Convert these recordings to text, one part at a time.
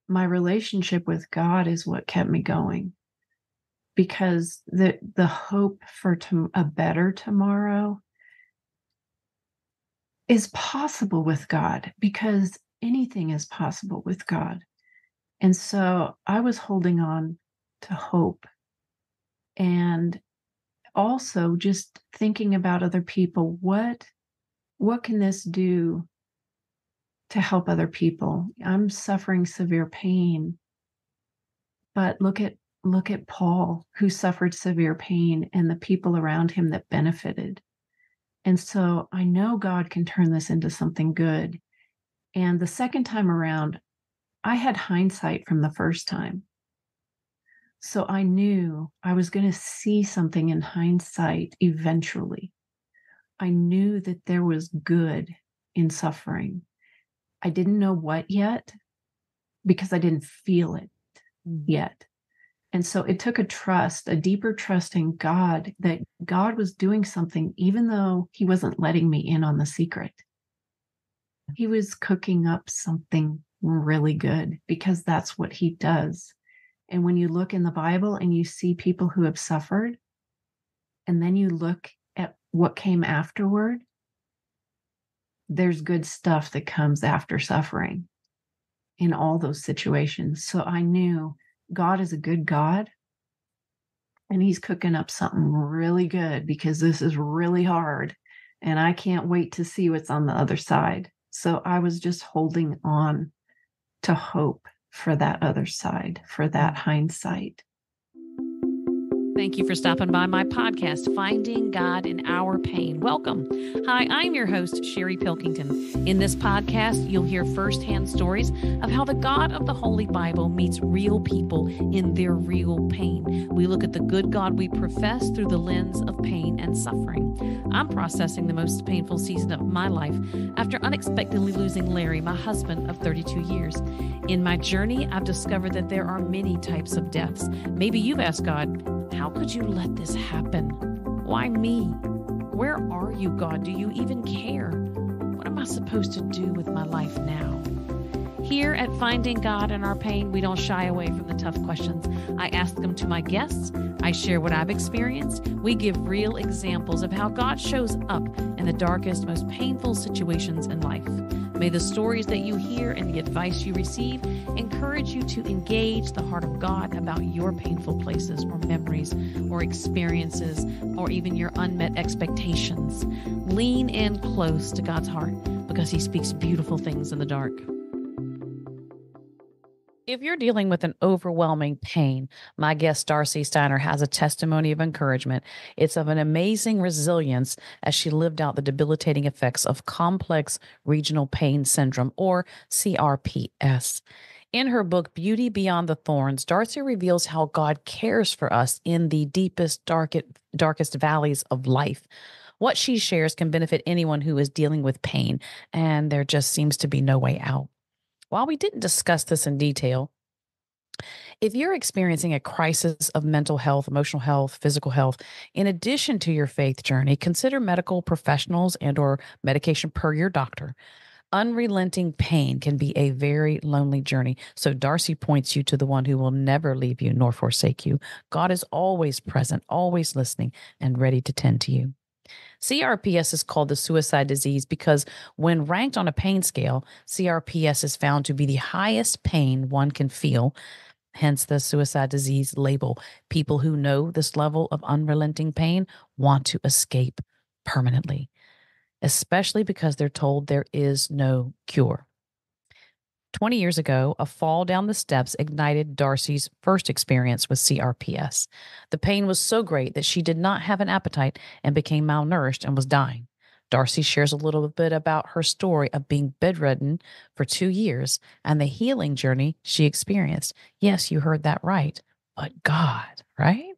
my relationship with God is what kept me going, because the hope for a better tomorrow is possible with God, because anything is possible with God. And so I was holding on to hope, and also just thinking about other people. What can this do to help other people? I'm suffering severe pain, but look at Paul, who suffered severe pain, and the people around him that benefited. And so I know God can turn this into something good. And the second time around, I had hindsight from the first time. So I knew I was going to see something in hindsight eventually. I knew that there was good in suffering. I didn't know what yet, because I didn't feel it yet. And so it took a deeper trust in God, that God was doing something, even though he wasn't letting me in on the secret. He was cooking up something really good, because that's what he does. And when you look in the Bible and you see people who have suffered, and then you look at what came afterward, there's good stuff that comes after suffering in all those situations. So I knew God is a good God, and he's cooking up something really good, because this is really hard, and I can't wait to see what's on the other side. So I was just holding on to hope for that other side, for that hindsight. Thank you for stopping by my podcast, Finding God in Our Pain. Welcome. Hi, I'm your host, Sherry Pilkington. In this podcast, you'll hear firsthand stories of how the God of the Holy Bible meets real people in their real pain. We look at the good God we profess through the lens of pain and suffering. I'm processing the most painful season of my life after unexpectedly losing Larry, my husband of 32 years. In my journey, I've discovered that there are many types of deaths. Maybe you've asked God, how could you let this happen? Why me? Where are you, God? Do you even care? What am I supposed to do with my life now? Here at Finding God in Our Pain, we don't shy away from the tough questions. I ask them to my guests. I share what I've experienced. We give real examples of how God shows up in the darkest, most painful situations in life. May the stories that you hear and the advice you receive encourage you to engage the heart of God about your painful places or memories or experiences or even your unmet expectations. Lean in close to God's heart, because he speaks beautiful things in the dark. If you're dealing with an overwhelming pain, my guest Darci Steiner has a testimony of encouragement. It's of an amazing resilience as she lived out the debilitating effects of complex regional pain syndrome, or CRPS. In her book, Beauty Beyond the Thorns, Darci reveals how God cares for us in the deepest, darkest valleys of life. What she shares can benefit anyone who is dealing with pain, and there just seems to be no way out. While we didn't discuss this in detail, if you're experiencing a crisis of mental health, emotional health, physical health, in addition to your faith journey, consider medical professionals and/or medication per your doctor. Unrelenting pain can be a very lonely journey. So Darci points you to the one who will never leave you nor forsake you. God is always present, always listening, and ready to tend to you. CRPS is called the suicide disease because when ranked on a pain scale, CRPS is found to be the highest pain one can feel, hence the suicide disease label. People who know this level of unrelenting pain want to escape permanently, especially because they're told there is no cure. 20 years ago, a fall down the steps ignited Darci's first experience with CRPS. The pain was so great that she did not have an appetite and became malnourished and was dying. Darci shares a little bit about her story of being bedridden for 2 years and the healing journey she experienced. Yes, you heard that right, but God, right?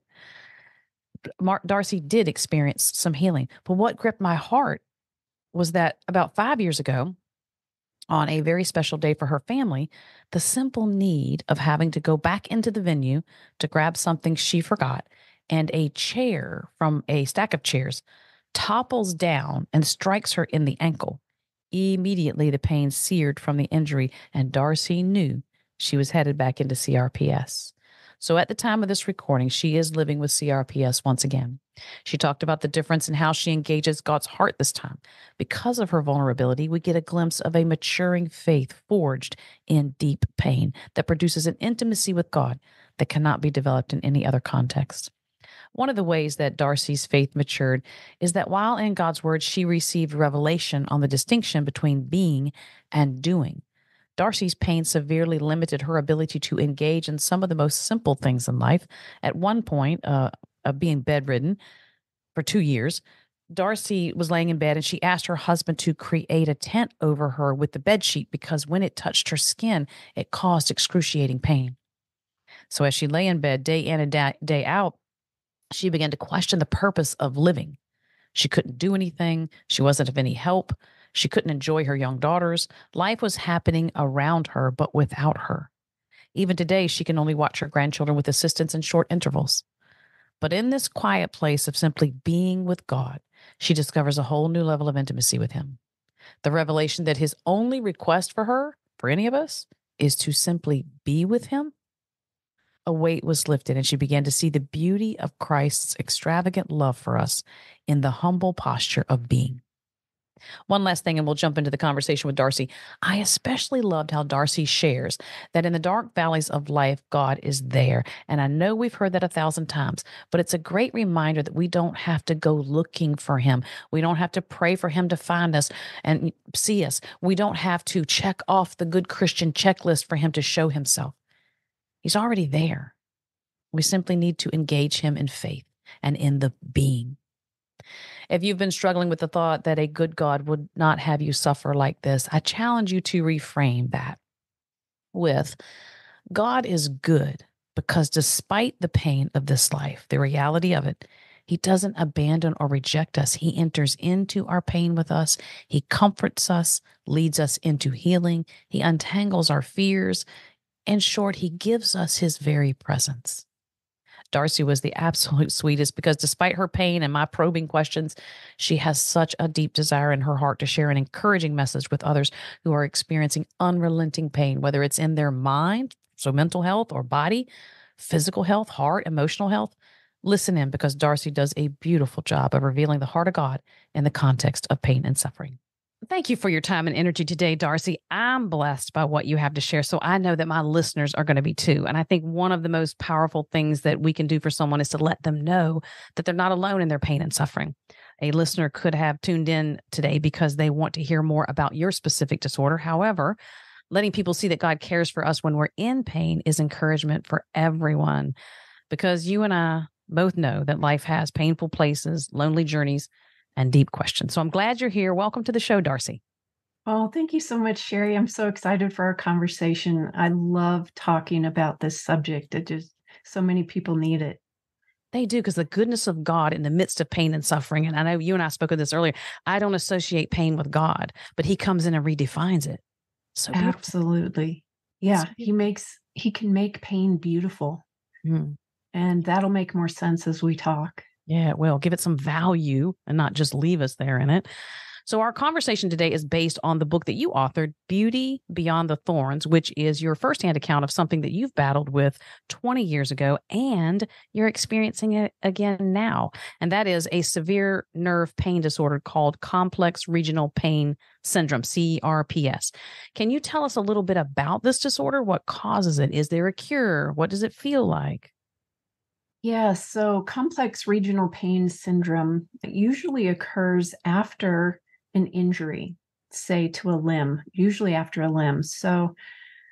Darci did experience some healing, but what gripped my heart was that about 5 years ago, on a very special day for her family, the simple need of having to go back into the venue to grab something she forgot, and a chair from a stack of chairs topples down and strikes her in the ankle. Immediately, the pain seared from the injury, and Darci knew she was headed back into CRPS. So at the time of this recording, she is living with CRPS once again. She talked about the difference in how she engages God's heart this time. Because of her vulnerability, we get a glimpse of a maturing faith forged in deep pain that produces an intimacy with God that cannot be developed in any other context. One of the ways that Darci's faith matured is that while in God's word, she received revelation on the distinction between being and doing. Darci's pain severely limited her ability to engage in some of the most simple things in life. At one point, of being bedridden for 2 years, Darci was laying in bed and she asked her husband to create a tent over her with the bed sheet because when it touched her skin, it caused excruciating pain. So as she lay in bed day in and day out, she began to question the purpose of living. She couldn't do anything. She wasn't of any help. She couldn't enjoy her young daughters. Life was happening around her, but without her. Even today, she can only watch her grandchildren with assistance in short intervals. But in this quiet place of simply being with God, she discovers a whole new level of intimacy with Him. The revelation that His only request for her, for any of us, is to simply be with Him. A weight was lifted, and she began to see the beauty of Christ's extravagant love for us in the humble posture of being. One last thing, and we'll jump into the conversation with Darci. I especially loved how Darci shares that in the dark valleys of life, God is there. And I know we've heard that 1,000 times, but it's a great reminder that we don't have to go looking for Him. We don't have to pray for Him to find us and see us. We don't have to check off the good Christian checklist for Him to show Himself. He's already there. We simply need to engage Him in faith and in the being. If you've been struggling with the thought that a good God would not have you suffer like this, I challenge you to reframe that with God is good because despite the pain of this life, the reality of it, He doesn't abandon or reject us. He enters into our pain with us. He comforts us, leads us into healing. He untangles our fears. In short, He gives us His very presence. Darci was the absolute sweetest because despite her pain and my probing questions, she has such a deep desire in her heart to share an encouraging message with others who are experiencing unrelenting pain, whether it's in their mind, so mental health, or body, physical health, heart, emotional health. Listen in because Darci does a beautiful job of revealing the heart of God in the context of pain and suffering. Thank you for your time and energy today, Darci. I'm blessed by what you have to share. So I know that my listeners are going to be too. And I think one of the most powerful things that we can do for someone is to let them know that they're not alone in their pain and suffering. A listener could have tuned in today because they want to hear more about your specific disorder. However, letting people see that God cares for us when we're in pain is encouragement for everyone, because you and I both know that life has painful places, lonely journeys, and deep questions. So I'm glad you're here. Welcome to the show, Darci. Oh, thank you so much, Sherry. I'm so excited for our conversation. I love talking about this subject. It just so many people need it. They do, because the goodness of God in the midst of pain and suffering, and I know you and I spoke of this earlier, I don't associate pain with God, but He comes in and redefines it. So beautiful. Absolutely. So Yeah, beautiful. he can make pain beautiful. Mm. And that'll make more sense as we talk. Yeah, it will. Give it some value and not just leave us there in it. So, our conversation today is based on the book that you authored, Beauty Beyond the Thorns, which is your firsthand account of something that you've battled with 20 years ago and you're experiencing it again now. And that is a severe nerve pain disorder called complex regional pain syndrome, CRPS. Can you tell us a little bit about this disorder? What causes it? Is there a cure? What does it feel like? Yeah, so complex regional pain syndrome usually occurs after an injury, say to a limb, usually after a limb. So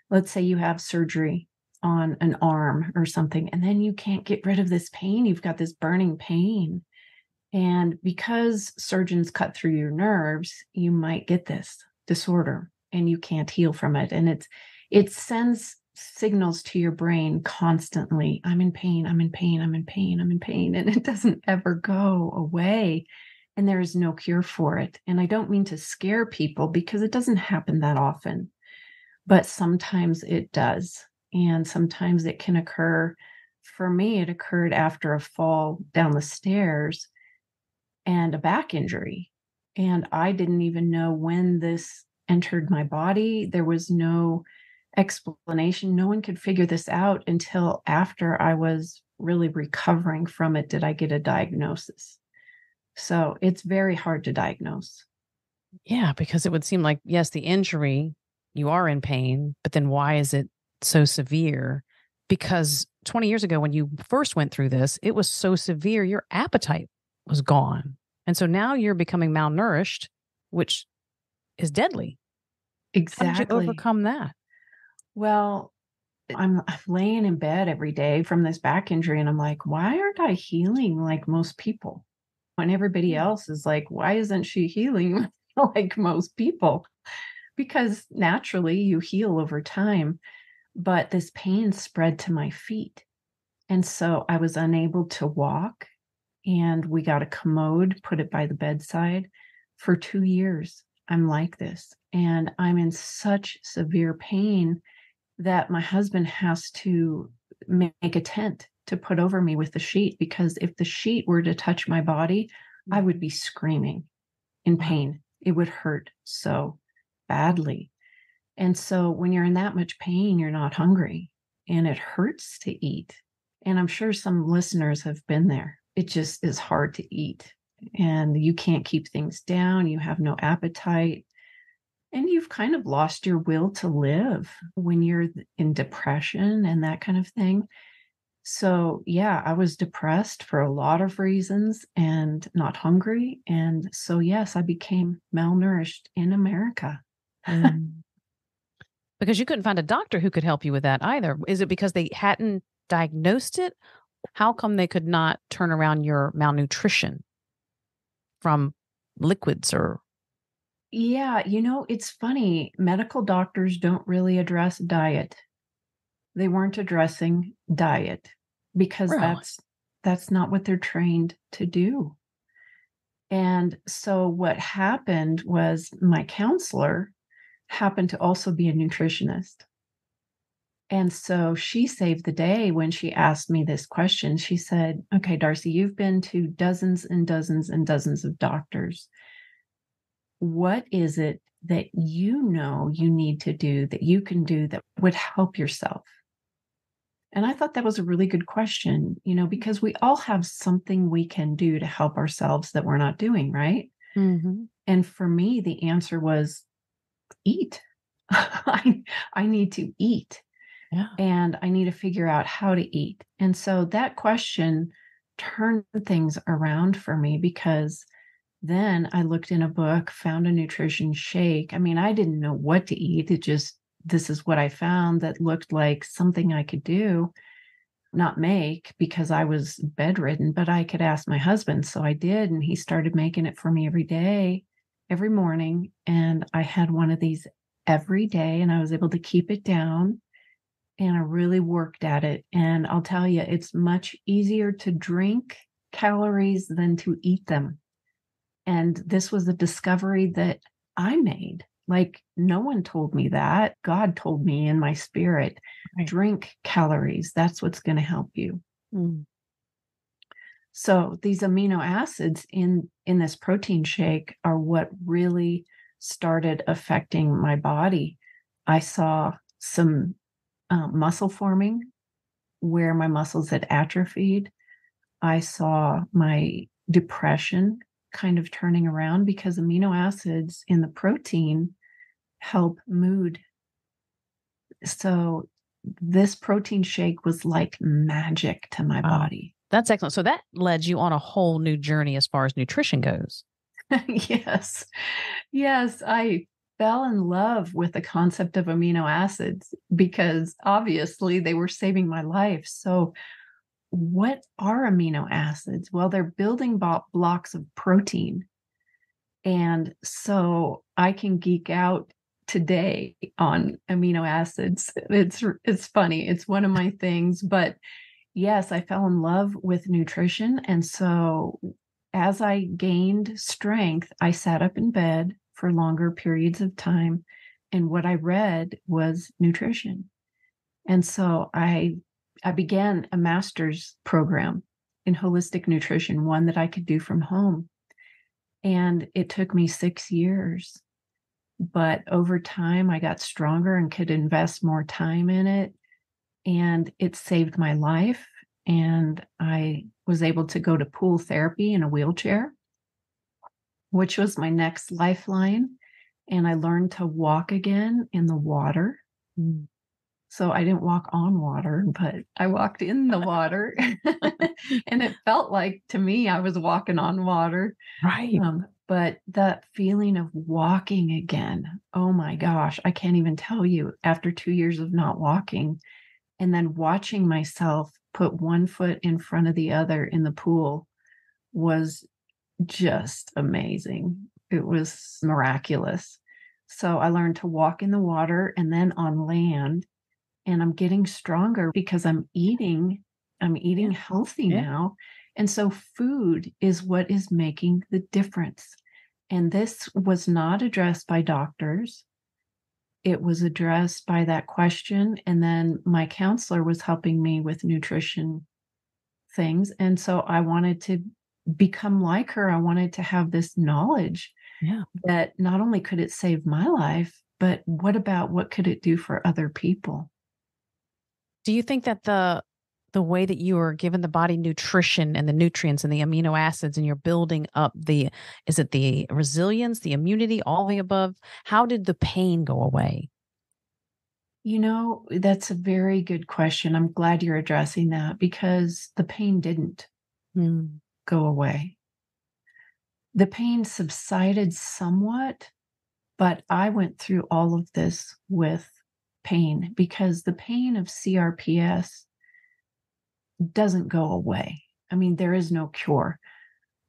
let's say you have surgery on an arm or something, and then you can't get rid of this pain. You've got this burning pain. And because surgeons cut through your nerves, you might get this disorder and you can't heal from it. And it sends signals to your brain constantly. I'm in pain, I'm in pain, I'm in pain, I'm in pain. And it doesn't ever go away. And there is no cure for it. And I don't mean to scare people because it doesn't happen that often, but sometimes it does. And sometimes it can occur. For me, it occurred after a fall down the stairs and a back injury. And I didn't even know when this entered my body. There was no explanation. No one could figure this out until after I was really recovering from it did I get a diagnosis. So it's very hard to diagnose. Yeah, because it would seem like, yes, the injury, you are in pain, but then why is it so severe? Because 20 years ago, when you first went through this, it was so severe, your appetite was gone. And so now you're becoming malnourished, which is deadly. How did you Exactly. overcome that? Well, I'm laying in bed every day from this back injury, and I'm like, why aren't I healing like most people? When everybody Mm. else is like, why isn't she healing like most people? Because naturally you heal over time, but this pain spread to my feet. And so I was unable to walk. And we got a commode, put it by the bedside. For 2 years, I'm like this. And I'm in such severe pain that my husband has to make a tent to put over me with the sheet, because if the sheet were to touch my body, I would be screaming in Wow. pain. It would hurt so badly. And so when you're in that much pain, you're not hungry and it hurts to eat. And I'm sure some listeners have been there. It just is hard to eat and you can't keep things down. You have no appetite and you've kind of lost your will to live when you're in depression and that kind of thing. So, yeah, I was depressed for a lot of reasons and not hungry. And so, yes, I became malnourished in America. Mm. Because you couldn't find a doctor who could help you with that either. Is it because they hadn't diagnosed it? How come they could not turn around your malnutrition from liquids or Yeah, it's funny. Medical doctors don't really address diet. They weren't addressing diet because really? that's not what they're trained to do. And so what happened was my counselor happened to also be a nutritionist. And so she saved the day when she asked me this question. She said, "Okay, Darci, you've been to dozens and dozens and dozens of doctors. What is it that you know you need to do that you can do that would help yourself?" And I thought that was a really good question, because we all have something we can do to help ourselves that we're not doing, right? Mhm. And for me, the answer was eat. I need to eat Yeah. and I need to figure out how to eat. And so that question turned things around for me because then I looked in a book, found a nutrition shake. I mean, I didn't know what to eat. This is what I found that looked like something I could do, not make because I was bedridden, but I could ask my husband. So I did. And he started making it for me every day, every morning. And I had one of these every day and I was able to keep it down. And I really worked at it. And I'll tell you, it's much easier to drink calories than to eat them. And this was a discovery that I made. Like, no one told me that. God told me in my spirit, Right. drink calories. That's what's going to help you. Mm. So these amino acids in this protein shake are what really started affecting my body. I saw some muscle forming where my muscles had atrophied. I saw my depression kind of turning around because amino acids in the protein help mood. So this protein shake was like magic to my Wow. body. That's excellent. So that led you on a whole new journey as far as nutrition goes. Yes. Yes, I fell in love with the concept of amino acids because obviously they were saving my life. So what are amino acids? Well, they're building blocks of protein. And so I can geek out today on amino acids. It's funny. It's one of my things, but yes, I fell in love with nutrition. And so as I gained strength, I sat up in bed for longer periods of time. And what I read was nutrition. And so I began a master's program in holistic nutrition, one that I could do from home. And it took me 6 years. But over time, I got stronger and could invest more time in it. And it saved my life. And I was able to go to pool therapy in a wheelchair, which was my next lifeline. And I learned to walk again in the water. Mm. So I didn't walk on water, but I walked in the water. And it felt like, to me, I was walking on water. Right. But that feeling of walking again, oh my gosh, I can't even tell you, after 2 years of not walking, and then watching myself put one foot in front of the other in the pool was just amazing. It was miraculous. So I learned to walk in the water and then on land, and I'm getting stronger because I'm eating Yeah. healthy Yeah. now. And so food is what is making the difference. And this was not addressed by doctors. It was addressed by that question. And then my counselor was helping me with nutrition things. And so I wanted to become like her. I wanted to have this knowledge Yeah. that not only could it save my life, but what could it do for other people? Do you think that the way that you are giving the body nutrition and the nutrients and the amino acids and you're building up is it the resilience, the immunity, all the above? How did the pain go away? That's a very good question. I'm glad you're addressing that because the pain didn't Mm. go away. The pain subsided somewhat, but I went through all of this with pain because the pain of CRPS doesn't go away. I mean, there is no cure.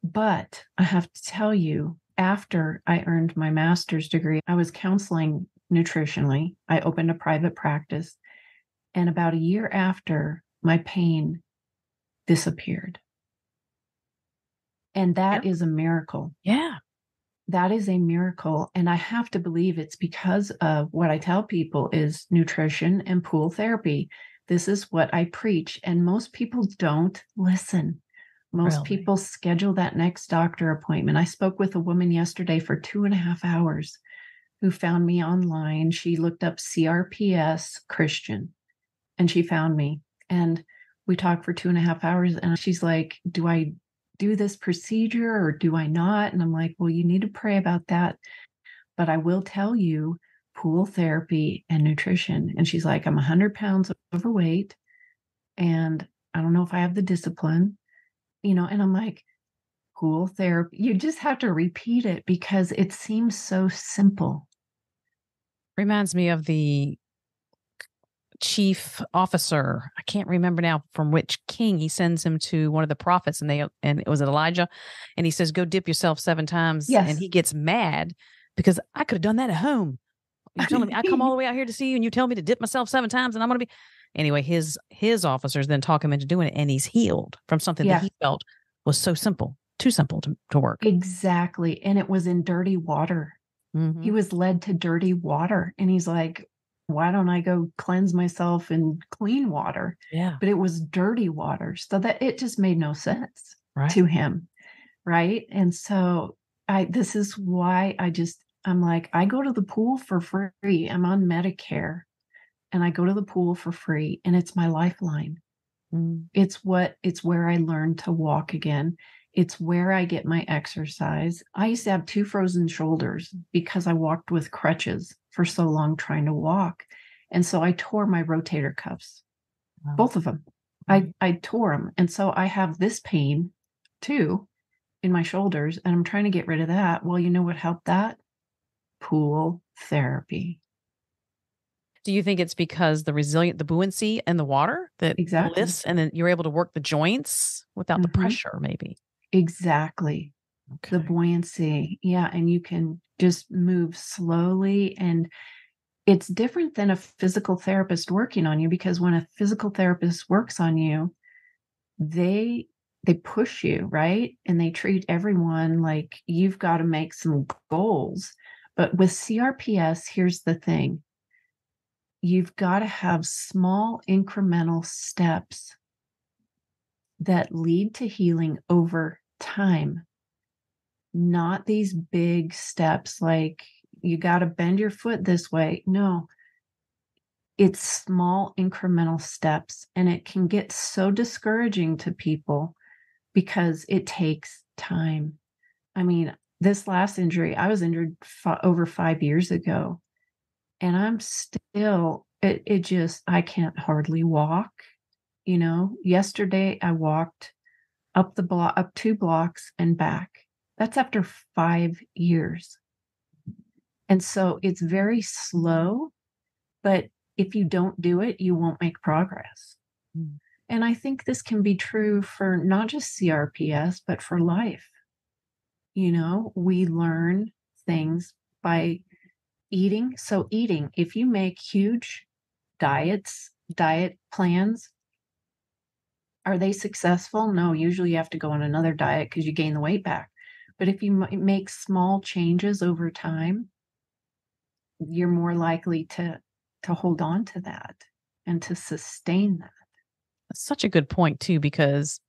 But I have to tell you, after I earned my master's degree, I was counseling nutritionally. I opened a private practice. And about a year after, my pain disappeared. And Yeah. that is a miracle. Yeah. That is a miracle. And I have to believe it's because of what I tell people is nutrition and pool therapy. This is what I preach. And most people don't listen. Most Really. people schedule that next doctor appointment. I spoke with a woman yesterday for 2.5 hours who found me online. She looked up CRPS Christian and she found me. And we talked for 2.5 hours. And she's like, do I do this procedure or do I not? And I'm like, well, you need to pray about that. But I will tell you pool therapy and nutrition. And she's like, I'm 100 pounds overweight and I don't know if I have the discipline, and I'm like, pool therapy. You just have to repeat it because it seems so simple. Reminds me of the chief officer. I can't remember now from which king. He sends him to one of the prophets, and it was Elijah, and he says, "Go dip yourself 7 times," and Yes. he gets mad because I could have done that at home. You're telling me I come all the way out here to see you, and you tell me to dip myself 7 times, and I'm going to be anyway. His officers then talk him into doing it, and he's healed from something that Yeah, he felt was so simple, too simple to work. exactly. And it was in dirty water. He Hmm. was led to dirty water. And he's like, why don't I go cleanse myself in clean water? Yeah. But it was dirty water. So that it just made no sense Right. to him. Right. And so this is why I'm like, I go to the pool for free. I'm on Medicare and I go to the pool for free and it's my lifeline. Mm. It's where I learned to walk again. It's where I get my exercise. I used to have 2 frozen shoulders because I walked with crutches for so long trying to walk. And so I tore my rotator cuffs, Wow. both of them. I Right. I tore them. And so I have this pain too in my shoulders and I'm trying to get rid of that. Well, you know what helped that? Pool therapy. Do you think it's because the buoyancy in the water that Exactly. lifts and then you're able to work the joints without the Mhm. pressure, maybe? Exactly. The Okay. buoyancy. Yeah, and you can just move slowly and it's different than a physical therapist working on you because when a physical therapist works on you, they they push you, right? And they treat everyone like you've got to make some goals. But with CRPS, here's the thing. You've got to have small incremental steps that lead to healing over time, not these big steps like you got to bend your foot this way. No, it's small incremental steps. And it can get so discouraging to people because it takes time. I mean, this last injury, I was injured over 5 years ago, and I'm still, it just, I can't hardly walk. Yesterday I walked up 2 blocks and back. That's after 5 years. And so it's very slow, but if you don't do it, you won't make progress. Mm. And I think this can be true for not just CRPS, but for life. We learn things by eating. So eating, if you make huge diet plans, are they successful? No, usually you have to go on another diet because you gain the weight back. But if you make small changes over time, you're more likely to hold on to that and to sustain that. That's such a good point too, because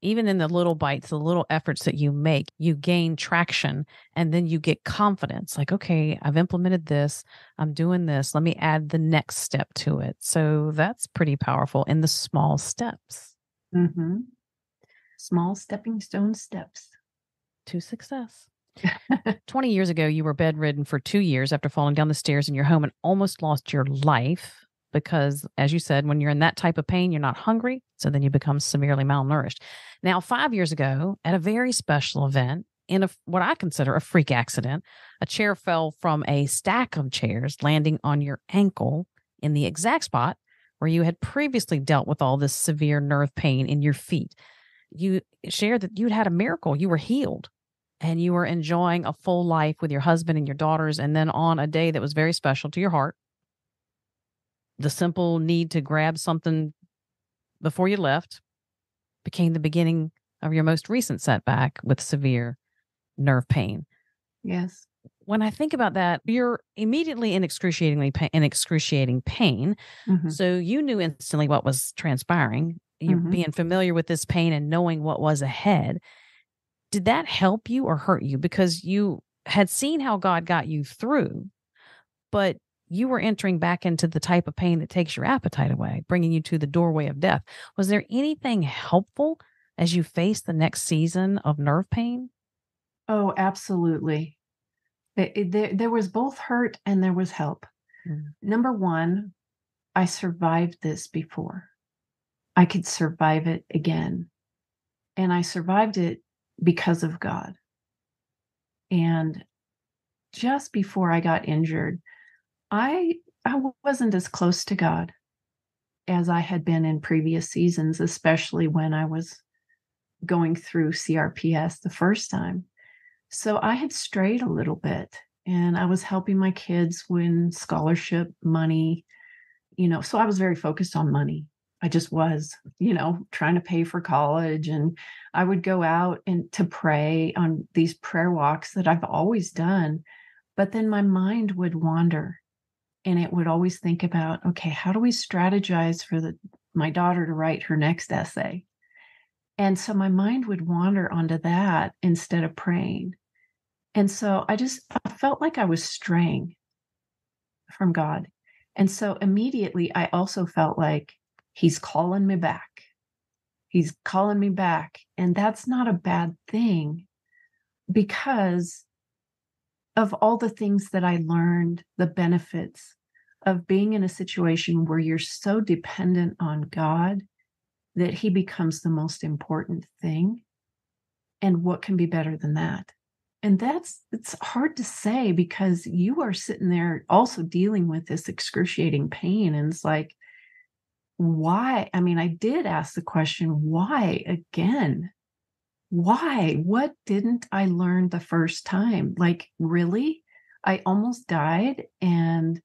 even in the little bites, the little efforts that you make, you gain traction and then you get confidence. Like, okay, I've implemented this. I'm doing this. Let me add the next step to it. So that's pretty powerful in the small steps. Mm-hmm. Small stepping stone steps to success. 20 years ago, you were bedridden for 2 years after falling down the stairs in your home and almost lost your life because, as you said, when you're in that type of pain, you're not hungry. So then you become severely malnourished. Now, 5 years ago, at a very special event, in what I consider a freak accident, a chair fell from a stack of chairs, landing on your ankle in the exact spot where you had previously dealt with all this severe nerve pain in your feet. You shared that you'd had a miracle. You were healed and you were enjoying a full life with your husband and your daughters. And then on a day that was very special to your heart, the simple need to grab something before you left became the beginning of your most recent setback with severe nerve pain. Yes. When I think about that, you're immediately in excruciating pain. Mm-hmm. So you knew instantly what was transpiring. You're being familiar with this pain and knowing what was ahead. Did that help you or hurt you? Because you had seen how God got you through, but you were entering back into the type of pain that takes your appetite away, bringing you to the doorway of death. Was there anything helpful as you faced the next season of nerve pain? Oh, absolutely. There was both hurt and there was help. Number one, I survived this before. I could survive it again. And I survived it because of God. And just before I got injured, I wasn't as close to God as I had been in previous seasons, especially when I was going through CRPS the first time. So I had strayed a little bit, and I was helping my kids win scholarship money, so I was very focused on money. I just was, trying to pay for college. And I would go out and to pray on these prayer walks that I've always done. But then my mind would wander and it would always think about, okay, how do we strategize for my daughter to write her next essay? And so my mind would wander onto that instead of praying. And so I felt like I was straying from God. And so immediately I also felt like he's calling me back. He's calling me back. And that's not a bad thing because of all the things that I learned, the benefits of being in a situation where you're so dependent on God that he becomes the most important thing. And what can be better than that? And it's hard to say because you are sitting there also dealing with this excruciating pain. And it's like, why? I mean, I did ask the question, why again? Why? What didn't I learn the first time? Like, really? I almost died and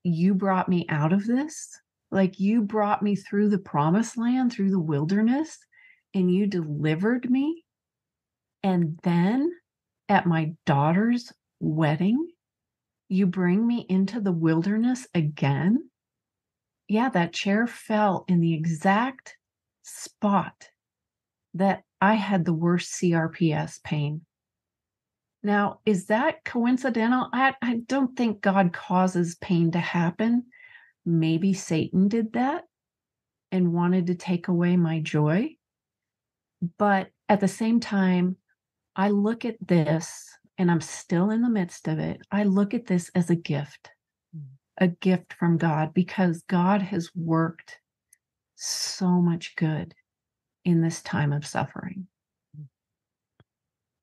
you brought me out of this? Like, you brought me through the promised land, through the wilderness, and you delivered me. And then at my daughter's wedding, you bring me into the wilderness again? Yeah, that chair fell in the exact spot that I had the worst CRPS pain. Now, is that coincidental? I don't think God causes pain to happen. Maybe Satan did that and wanted to take away my joy. But at the same time, I look at this, and I'm still in the midst of it. I look at this as a gift from God, because God has worked so much good in this time of suffering.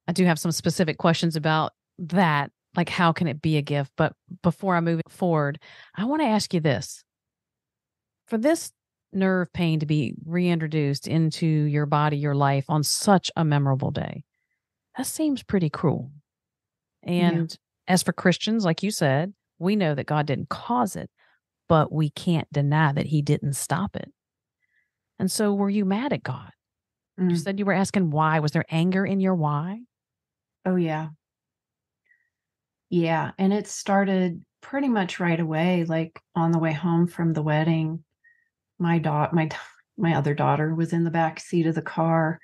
I do have some specific questions about that, like how can it be a gift? But before I move forward, I want to ask you this. For this nerve pain to be reintroduced into your body, your life on such a memorable day, that seems pretty cruel. Yeah. And as for Christians, like you said, we know that God didn't cause it, but we can't deny that he didn't stop it. And so were you mad at God? You Mm. said you were asking why. Was there anger in your why? Oh, yeah. Yeah. And it started pretty much right away. Like on the way home from the wedding, my other daughter was in the back seat of the car,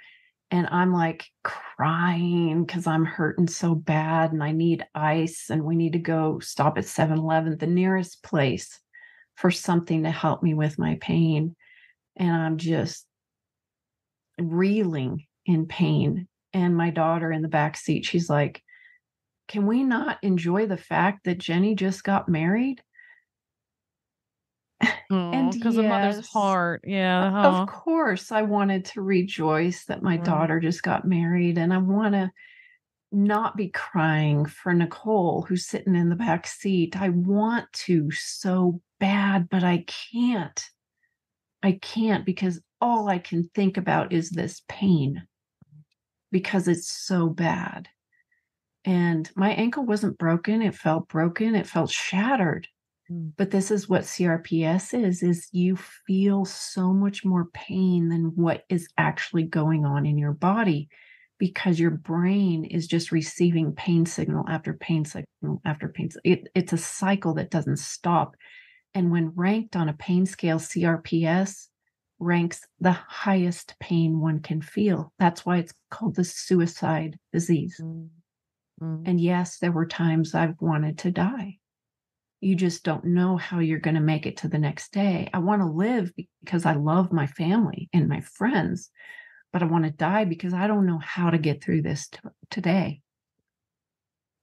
and I'm like crying because I'm hurting so bad and I need ice, and we need to go stop at 7-Eleven, the nearest place, for something to help me with my pain. And I'm just reeling in pain. And my daughter in the back seat, she's like, "Can we not enjoy the fact that Jenny just got married?" Oh, And because a mother's yes, heart. Yeah. of Huh. course, I wanted to rejoice that my Right. daughter just got married, and I want to not be crying for Nicole, who's sitting in the back seat. I want to so bad, but I can't. I can't, because all I can think about is this pain, because it's so bad. And my ankle wasn't broken. It felt broken. It felt shattered. Mm. But this is what CRPS is you feel so much more pain than what is actually going on in your body, because your brain is just receiving pain signal after pain signal after pain. It's a cycle that doesn't stop. And when ranked on a pain scale, CRPS ranks the highest pain one can feel. That's why it's called the suicide disease. Mm. Mm. And yes, there were times I've wanted to die. You just don't know how you're going to make it to the next day. I want to live because I love my family and my friends, but I want to die because I don't know how to get through this today.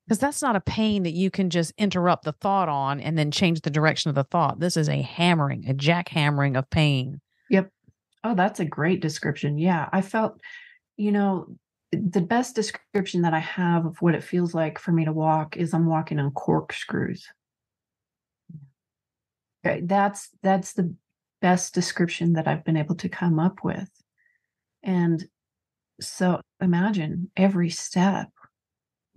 Because that's not a pain that you can just interrupt the thought on and then change the direction of the thought. This is a hammering, a jackhammering of pain. Yep. Oh, that's a great description. Yeah. I felt, you know, the best description that I have of what it feels like for me to walk is I'm walking on corkscrews. Okay, that's the best description that I've been able to come up with. And so imagine every step,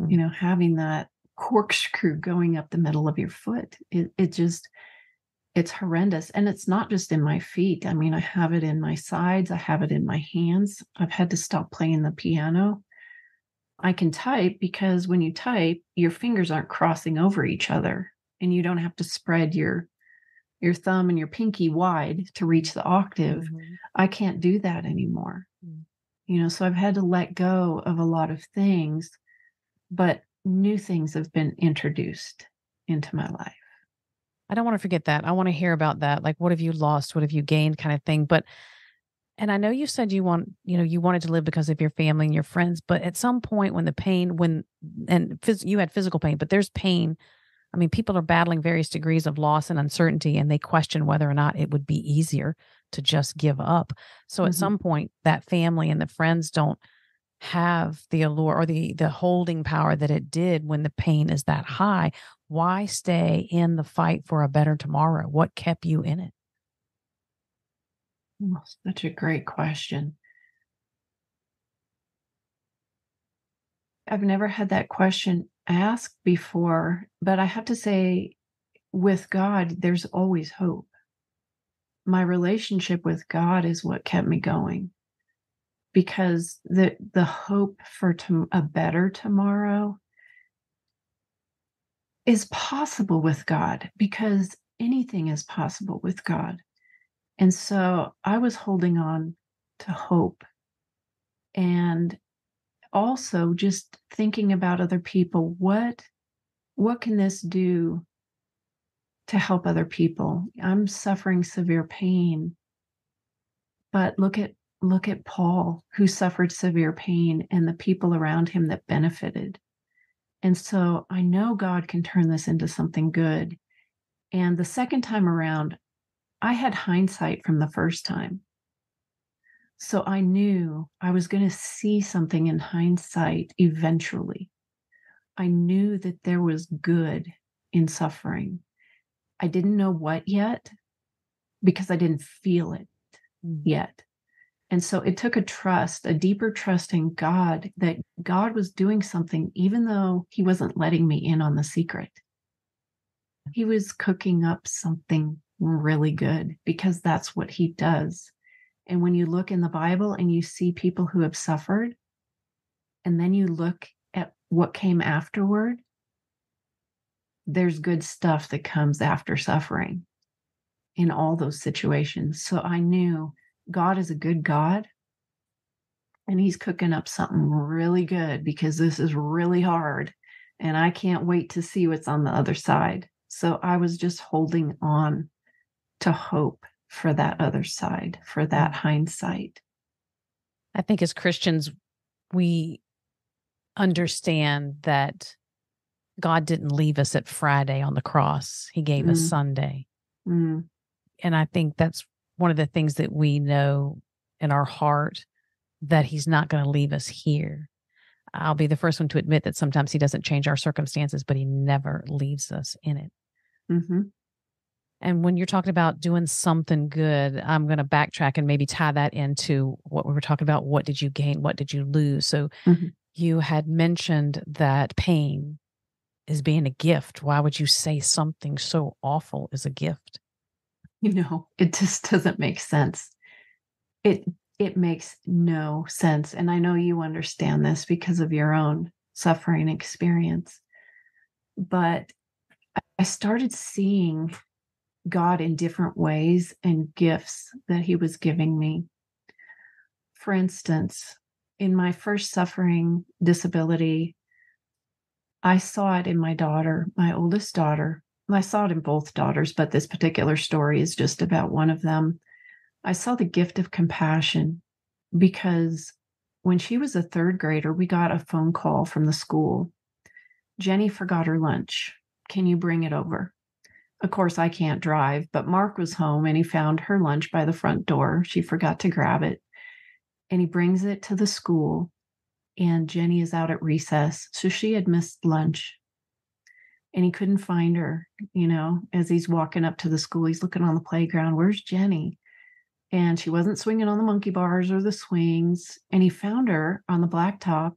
Mm. having that corkscrew going up the middle of your foot. It just, it's horrendous. And it's not just in my feet. I mean, I have it in my sides, I have it in my hands. I've had to stop playing the piano. I can type because when you type, your fingers aren't crossing over each other, and you don't have to spread your thumb and your pinky wide to reach the octave. Mhm. I can't do that anymore. Mm. So I've had to let go of a lot of things, but new things have been introduced into my life. I don't want to forget that. I want to hear about that. Like, what have you lost? What have you gained kind of thing. But, and I know you said you wanted to live because of your family and your friends, but at some point when the pain, you had physical pain, but there's pain. I mean, people are battling various degrees of loss and uncertainty, and they question whether or not it would be easier to just give up. So at Mhm. some point, that family and the friends don't have the allure or the holding power that it did when the pain is that high. Why stay in the fight for a better tomorrow? What kept you in it? Oh, such a great question. I've never had that question asked before, but I have to say, with God, there's always hope. My relationship with God is what kept me going, because the hope for a better tomorrow is possible with God, because anything is possible with God. And so I was holding on to hope, and also just thinking about other people. What can this do to help other people? I'm suffering severe pain, but look at Paul, who suffered severe pain, and the people around him that benefited. And so I know God can turn this into something good. And the second time around, I had hindsight from the first time. So I knew I was going to see something in hindsight eventually. I knew that there was good in suffering. I didn't know what yet because I didn't feel it yet. And so it took a deeper trust in God, that God was doing something, even though he wasn't letting me in on the secret. He was cooking up something really good, because that's what he does. And when you look in the Bible and you see people who have suffered, and then you look at what came afterward, there's good stuff that comes after suffering in all those situations. So I knew God is a good God, and he's cooking up something really good, because this is really hard and I can't wait to see what's on the other side. So I was just holding on to hope for that other side, for that hindsight. I think as Christians, we understand that God didn't leave us at Friday on the cross. He gave us Sunday. Mm. And I think that's one of the things that we know in our heart, that he's not going to leave us here. I'll be the first one to admit that sometimes he doesn't change our circumstances, but he never leaves us in it. Mm-hmm. And when you're talking about doing something good, I'm going to backtrack and maybe tie that into what we were talking about. What did you gain? What did you lose? So you had mentioned that pain is being a gift. Why would you say something so awful is a gift? It just doesn't make sense. It makes no sense. And I know you understand this because of your own suffering experience. But I started seeing God in different ways and gifts that he was giving me. For instance, in my first suffering disability, I saw it in my daughter, my oldest daughter. I saw it in both daughters, but this particular story is just about one of them. I saw the gift of compassion, because when she was a third grader, we got a phone call from the school. Jenny forgot her lunch. Can you bring it over? Of course, I can't drive, but Mark was home and he found her lunch by the front door. She forgot to grab it, and he brings it to the school, and Jenny is out at recess. So she had missed lunch, and he couldn't find her. As he's walking up to the school, he's looking on the playground. Where's Jenny? And she wasn't swinging on the monkey bars or the swings. And he found her on the blacktop,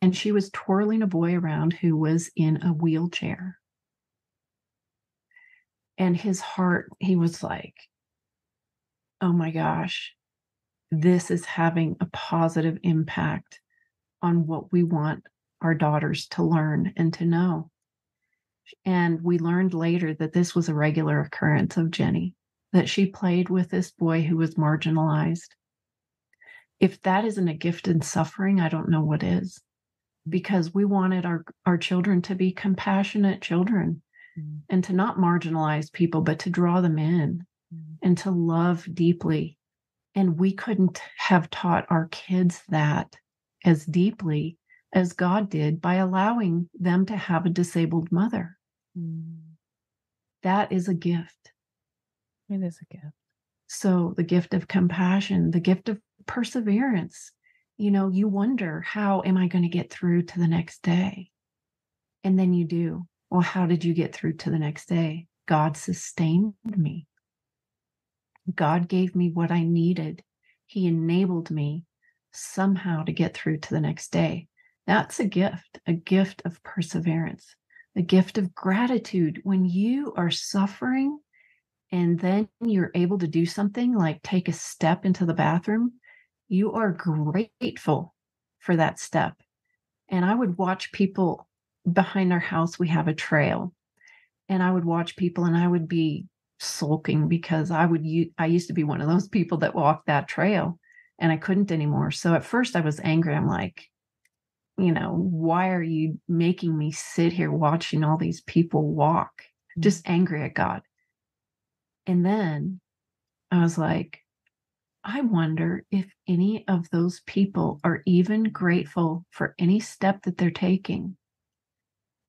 and she was twirling a boy around who was in a wheelchair. And his heart, he was like, oh my gosh, this is having a positive impact on what we want our daughters to learn and to know. And we learned later that this was a regular occurrence of Jenny, that she played with this boy who was marginalized. If that isn't a gift in suffering, I don't know what is, because we wanted our children to be compassionate children, and to not marginalize people, but to draw them in and to love deeply. And we couldn't have taught our kids that as deeply as God did by allowing them to have a disabled mother. That is a gift. It is a gift. So the gift of compassion, the gift of perseverance. You wonder, how am I going to get through to the next day? And then you do. Well, how did you get through to the next day? God sustained me. God gave me what I needed. He enabled me somehow to get through to the next day. That's a gift of perseverance, a gift of gratitude. When you are suffering and then you're able to do something like take a step into the bathroom, you are grateful for that step. And I would watch people behind our house. We have a trail, and I would watch people, and I would be sulking because I used to be one of those people that walked that trail, and I couldn't anymore. So at first I was angry. I'm like, why are you making me sit here watching all these people walk? Just angry at God. And then I was like, I wonder if any of those people are even grateful for any step that they're taking.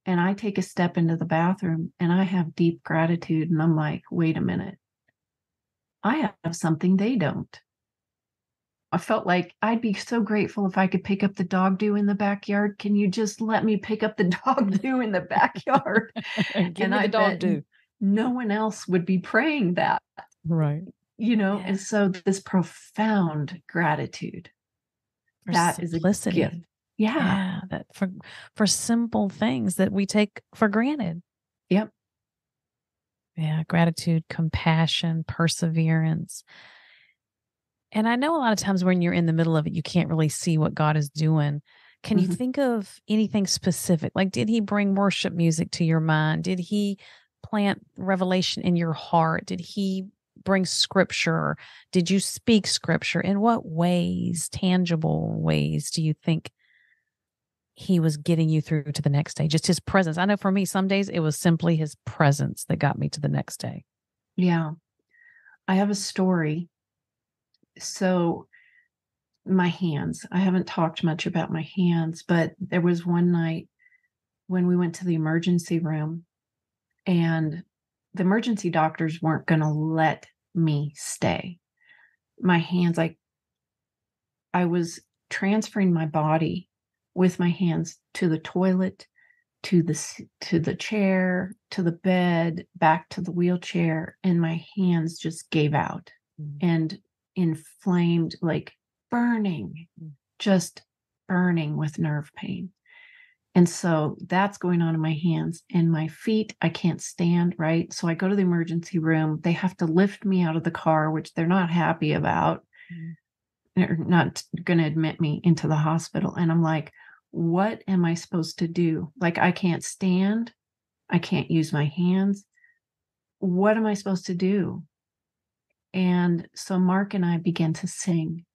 And I take a step into the bathroom and I have deep gratitude. And I'm like, wait a minute. I have something they don't. I felt like I'd be so grateful if I could pick up the dog doo in the backyard. Can you just let me pick up the dog doo in the backyard? Give me the dog doo. No one else would be praying that. Right. Yeah. And so this profound gratitude. For that simplicity. is a gift. Yeah. That for simple things that we take for granted. Yep. Yeah. Gratitude, compassion, perseverance. And I know a lot of times when you're in the middle of it, you can't really see what God is doing. Can you think of anything specific? Like, did he bring worship music to your mind? Did he plant revelation in your heart? Did he bring scripture? Did you speak scripture? In what ways, tangible ways, do you think he was getting you through to the next day? Just his presence. I know for me, some days it was simply his presence that got me to the next day. Yeah. I have a story. So my hands, I haven't talked much about my hands, but there was one night when we went to the emergency room and the emergency doctors weren't going to let me stay. My hands, I was transferring my body with my hands to the toilet, to the chair, to the bed, back to the wheelchair, and my hands just gave out and inflamed, like burning, just burning with nerve pain. And so that's going on in my hands and my feet. I can't stand, right? So I go to the emergency room. They have to lift me out of the car, which they're not happy about. They're not going to admit me into the hospital. And I'm like, what am I supposed to do? Like, I can't stand. I can't use my hands. What am I supposed to do? And so Mark and I began to sing.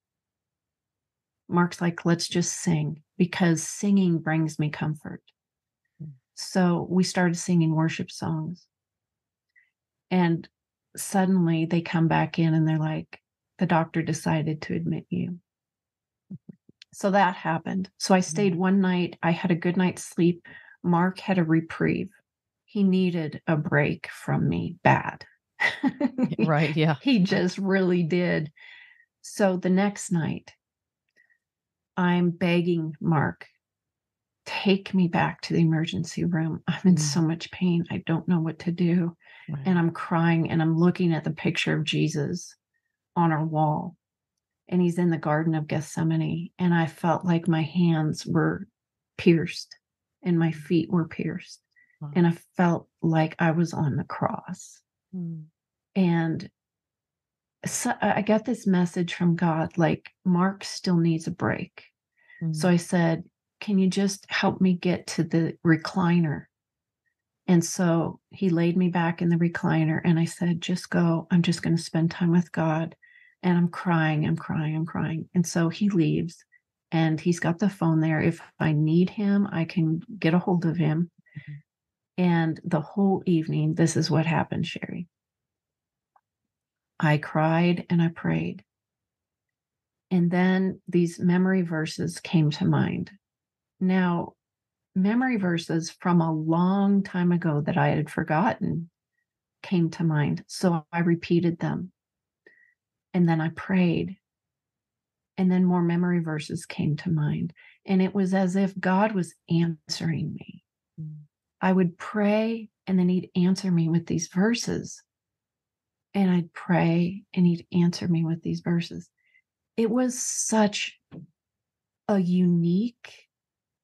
Mark's like, let's just sing because singing brings me comfort. So we started singing worship songs. And suddenly they come back in and they're like, the doctor decided to admit you. So that happened. So I stayed one night. I had a good night's sleep. Mark had a reprieve. He needed a break from me bad. Right. Yeah. He just really did. So the next night, I'm begging Mark, take me back to the emergency room. I'm in so much pain. I don't know what to do. Right. And I'm crying and I'm looking at the picture of Jesus on our wall. And he's in the Garden of Gethsemane. And I felt like my hands were pierced and my feet were pierced. Wow. And I felt like I was on the cross. And so I got this message from God, like, Mark still needs a break. So I said, can you just help me get to the recliner? And so he laid me back in the recliner and I said, just go. I'm just going to spend time with God. And I'm crying. And so he leaves and he's got the phone there. If I need him, I can get a hold of him. And the whole evening, this is what happened, Sherry. I cried and I prayed. And then these memory verses came to mind. Now, memory verses from a long time ago that I had forgotten came to mind. So I repeated them. And then I prayed. And then more memory verses came to mind. And it was as if God was answering me. I would pray and then he'd answer me with these verses. And I'd pray and he'd answer me with these verses. It was such a unique,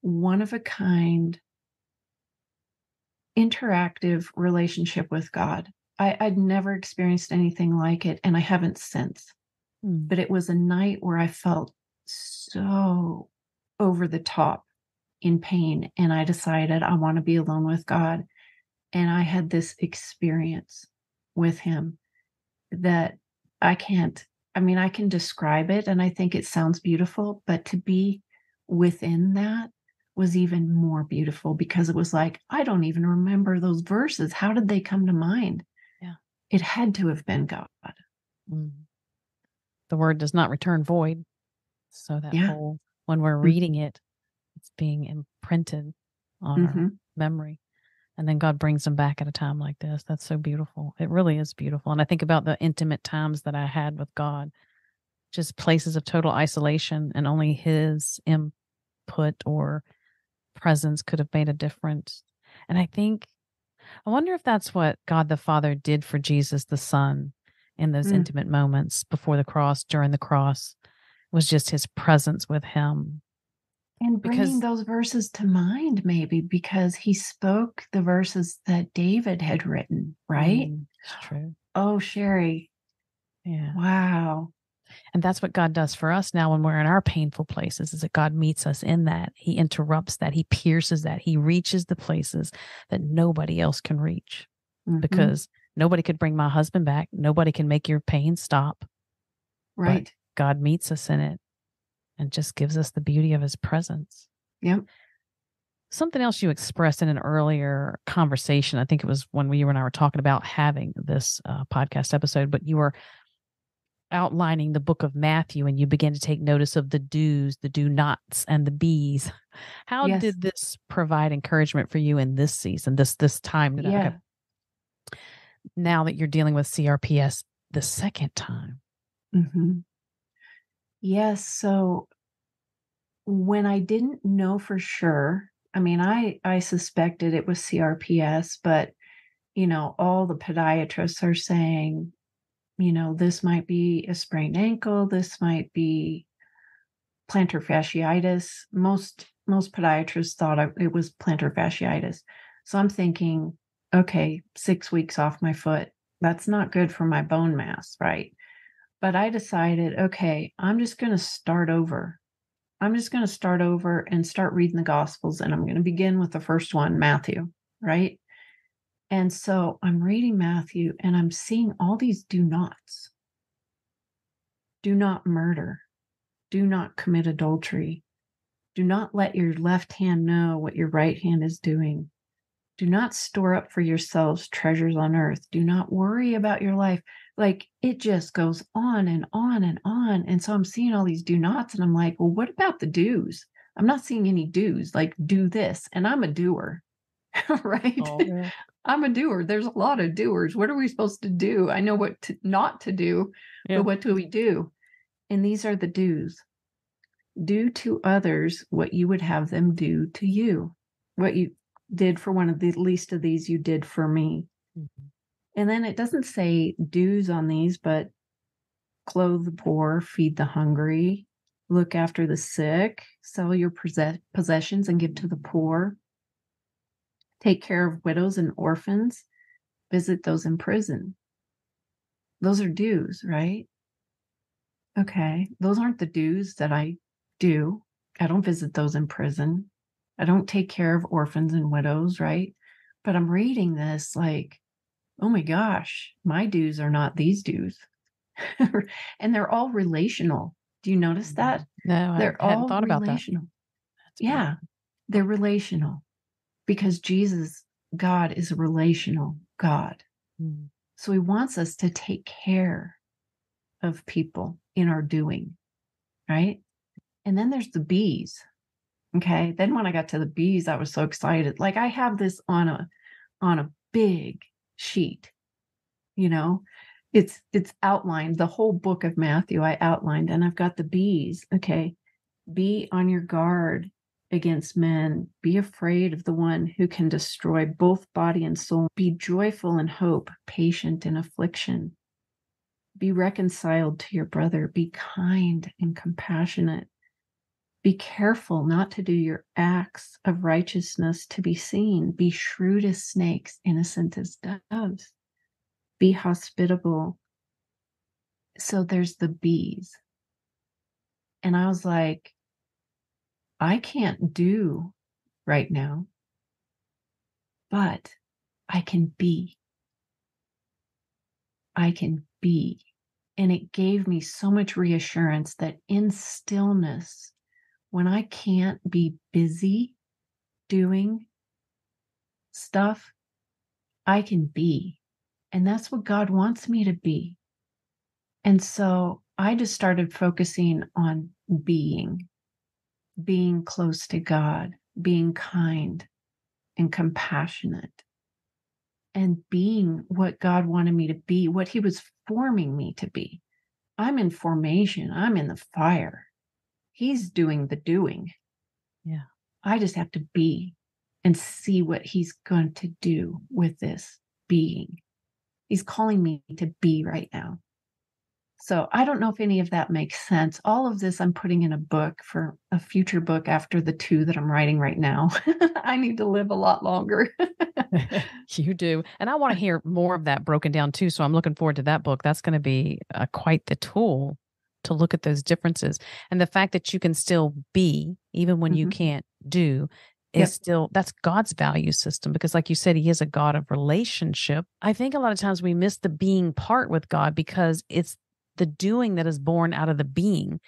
one-of-a-kind, interactive relationship with God. I'd never experienced anything like it, and I haven't since. But it was a night where I felt so over the top in pain, and I decided I want to be alone with God. And I had this experience with him that I can describe it, and I think it sounds beautiful, but to be within that was even more beautiful, because it was like, I don't even remember those verses. How did they come to mind? Yeah. It had to have been God. Mm. The word does not return void. So that Yeah. whole, when we're reading it, it's being imprinted on our memory. And then God brings them back at a time like this. That's so beautiful. It really is beautiful. And I think about the intimate times that I had with God, just places of total isolation, and only his input or presence could have made a difference. And I wonder if that's what God the Father did for Jesus the Son in those intimate moments before the cross, during the cross, was just his presence with him. And bringing Because those verses to mind, maybe because he spoke the verses that David had written, right? it's true. Oh, Sherry. Yeah. Wow. And that's what God does for us now when we're in our painful places, is that God meets us in that. He interrupts that. He pierces that. He reaches the places that nobody else can reach, because nobody could bring my husband back. Nobody can make your pain stop. Right. But God meets us in it and just gives us the beauty of his presence. Yep. Something else you expressed in an earlier conversation, I think it was when you and I were talking about having this podcast episode, but you were outlining the book of Matthew, and you began to take notice of the do's, the do nots, and the be's. How did this provide encouragement for you in this season, this time? Okay. Now that you're dealing with CRPS the second time. Yes. So when I didn't know for sure, I mean, I suspected it was CRPS, but, all the podiatrists are saying, this might be a sprained ankle. This might be plantar fasciitis. Most podiatrists thought it was plantar fasciitis. So I'm thinking, okay, 6 weeks off my foot. That's not good for my bone mass, right? But I decided, okay, I'm just going to start over. I'm just going to start over and start reading the Gospels. And I'm going to begin with the first one, Matthew, right? And so I'm reading Matthew and I'm seeing all these do nots. Do not murder. Do not commit adultery. Do not let your left hand know what your right hand is doing. Do not store up for yourselves treasures on earth. Do not worry about your life. Like, it just goes on and on and on. And so I'm seeing all these do nots and I'm like, well, what about the do's? I'm not seeing any do's, like do this. And I'm a doer, right? Oh, yeah. I'm a doer. There's a lot of doers. What are we supposed to do? I know what not to do, but what do we do? And these are the do's. Do to others what you would have them do to you. What you did for one of the least of these, you did for me. And then it doesn't say do's on these, but clothe the poor, feed the hungry, look after the sick, sell your possessions and give to the poor, take care of widows and orphans, visit those in prison. Those are do's, right? Okay. Those aren't the do's that I do. I don't visit those in prison. I don't take care of orphans and widows, right? But I'm reading this like, oh my gosh, my do's are not these do's. And they're all relational. Do you notice that? No, They're I hadn't all thought about that. relational. Yeah, they're relational because God is a relational God. So he wants us to take care of people in our doing, right? And then there's the B's. Okay. Then when I got to the B's, I was so excited. Like, I have this on a big sheet, it's outlined. The whole book of Matthew I outlined, and I've got the B's. Okay. Be on your guard against men. Be afraid of the one who can destroy both body and soul. Be joyful in hope, patient in affliction. Be reconciled to your brother. Be kind and compassionate. Be careful not to do your acts of righteousness to be seen. Be shrewd as snakes, innocent as doves. Be hospitable. So there's the B's. And I was like, I can't do right now, but I can be. I can be. And it gave me so much reassurance that in stillness, when I can't be busy, doing stuff, I can be. And that's what God wants me to be. And so I just started focusing on being close to God, being kind and compassionate, and being what God wanted me to be, what He was forming me to be. I'm in formation, I'm in the fire. He's doing the doing. Yeah. I just have to be and see what He's going to do with this being. He's calling me to be right now. So I don't know if any of that makes sense. All of this I'm putting in a book for a future book after the 2 that I'm writing right now. I need to live a lot longer. You do. And I want to hear more of that broken down too. So I'm looking forward to that book. That's going to be quite the tool to look at those differences. And the fact that you can still be, even when you can't do, is still, that's God's value system. Because like you said, He is a God of relationship. I think a lot of times we miss the being part with God because it's the doing that is born out of the being.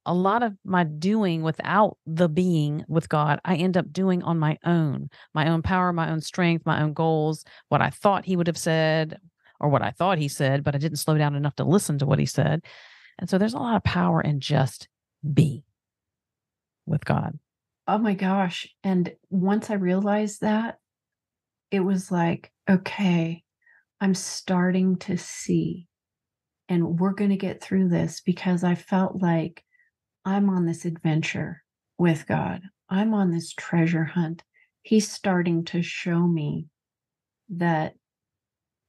A lot of my doing without the being with God, I end up doing on my own power, my own strength, my own goals, what I thought He would have said or what I thought He said, but I didn't slow down enough to listen to what He said. And so there's a lot of power in just be with God. Oh my gosh. And once I realized that, it was like, okay, I'm starting to see, and we're going to get through this, because I felt like I'm on this adventure with God. I'm on this treasure hunt. He's starting to show me that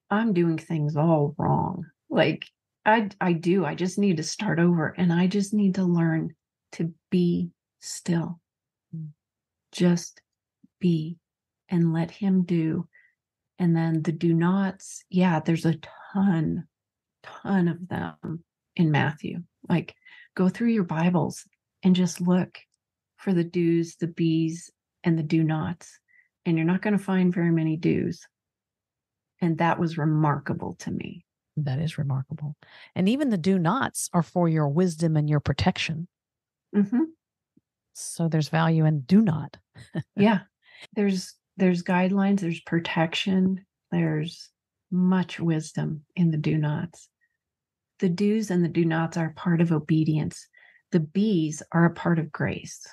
I'm doing things all wrong. Like I do. I just need to start over, and I just need to learn to be still. Just be and let Him do. And then the do nots, yeah, there's a ton of them in Matthew. Like, go through your Bibles and just look for the do's, the be's, and the do nots. And you're not going to find very many do's. And that was remarkable to me. That is remarkable. And even the do nots are for your wisdom and your protection. Mm-hmm. So there's value in do not. Yeah. There's guidelines, there's protection, there's much wisdom in the do nots. The do's and the do nots are part of obedience. The be's are a part of grace.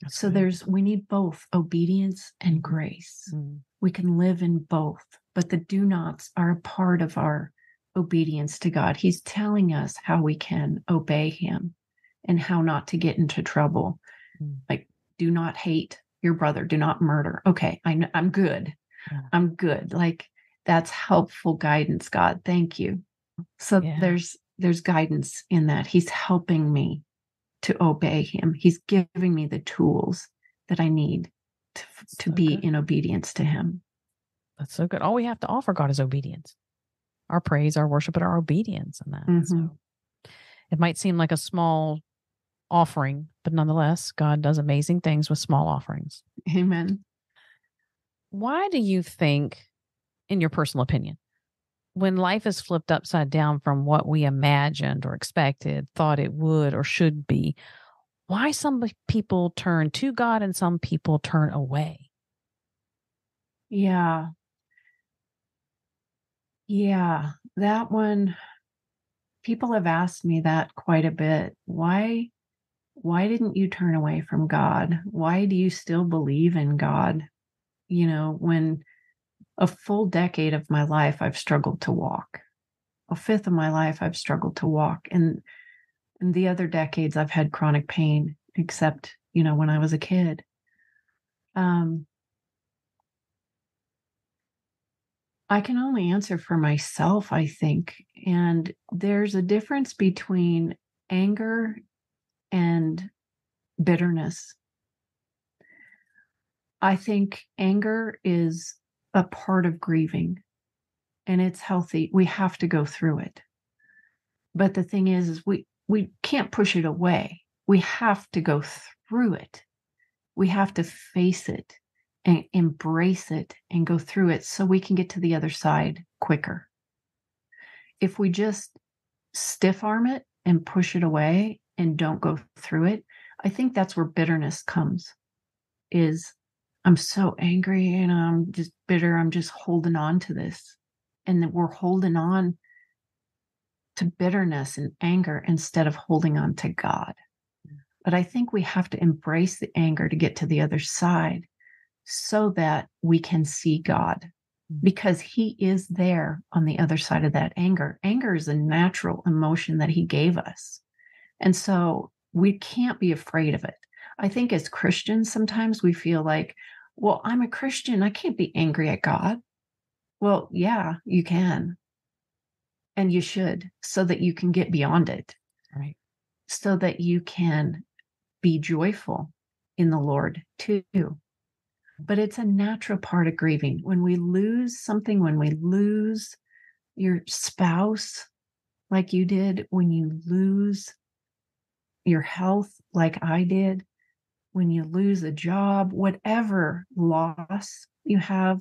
So we need both obedience and grace. We can live in both, but the do nots are a part of our obedience to God. He's telling us how we can obey Him and how not to get into trouble. Like, do not hate your brother, do not murder. Okay, I'm good. Yeah. I'm good. Like, that's helpful guidance, God. Thank you. So there's guidance in that. He's helping me to obey Him. He's giving me the tools that I need to be in obedience to Him. That's so good. All we have to offer God is obedience. Our praise, our worship, and our obedience in that. Mm-hmm. So it might seem like a small offering, but nonetheless, God does amazing things with small offerings. Amen. Why do you think, in your personal opinion, when life is flipped upside down from what we imagined or expected, thought it would or should be, why some people turn to God and some people turn away? Yeah. Yeah. That one, people have asked me that quite a bit. Why didn't you turn away from God? Why do you still believe in God? You know, when a full decade of my life, I've struggled to walk. A fifth of my life, I've struggled to walk. And the other decades, I've had chronic pain, except, when I was a kid. I can only answer for myself, I think. And there's a difference between anger and bitterness. I think anger is a part of grieving, and it's healthy. We have to go through it. But the thing is we can't push it away. We have to go through it. We have to face it and embrace it and go through it so we can get to the other side quicker. If we just stiff arm it and push it away and don't go through it, I think that's where bitterness comes. is I'm so angry and I'm just bitter. I'm just holding on to this. And that we're holding on to bitterness and anger instead of holding on to God. But I think we have to embrace the anger to get to the other side so that we can see God, because he is there on the other side of that anger. Anger is a natural emotion that he gave us. And so we can't be afraid of it. I think as Christians, sometimes we feel like, well, I'm a Christian. I can't be angry at God. Well, yeah, you can. And you should, so that you can get beyond it. Right. So that you can be joyful in the Lord too. But it's a natural part of grieving. When we lose something, when we lose your spouse, like you did, when you lose your health, like I did, when you lose a job, whatever loss you have,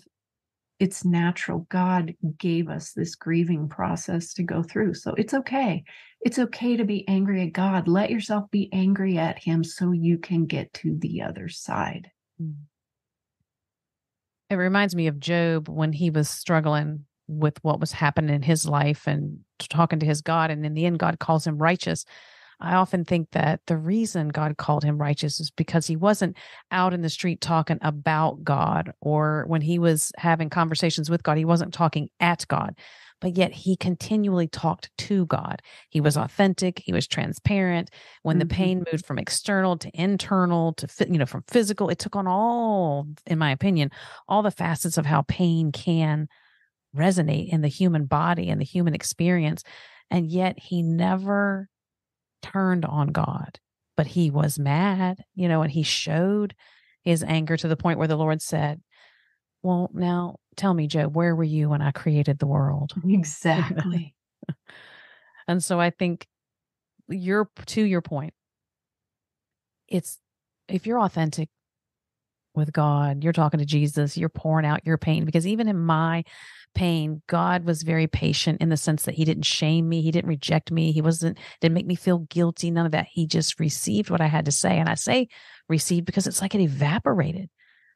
it's natural. God gave us this grieving process to go through. So it's okay. It's okay to be angry at God. Let yourself be angry at him so you can get to the other side. It reminds me of Job when he was struggling with what was happening in his life and talking to his God. And in the end, God calls him righteous. I often think that the reason God called him righteous is because he wasn't out in the street talking about God, or when he was having conversations with God, he wasn't talking at God, but yet he continually talked to God. He was authentic. He was transparent. When the pain moved from external to internal to, from physical, it took on all, in my opinion, all the facets of how pain can resonate in the human body and the human experience. And yet he never turned on God, but he was mad, and he showed his anger to the point where the Lord said, well, now tell me, Job, where were you when I created the world? Exactly. And so I think to your point, it's, if you're authentic with God, you're talking to Jesus, you're pouring out your pain, because even in my pain, God was very patient in the sense that he didn't shame me. He didn't reject me. Didn't make me feel guilty. None of that. He just received what I had to say. And I say received because it's like it evaporated.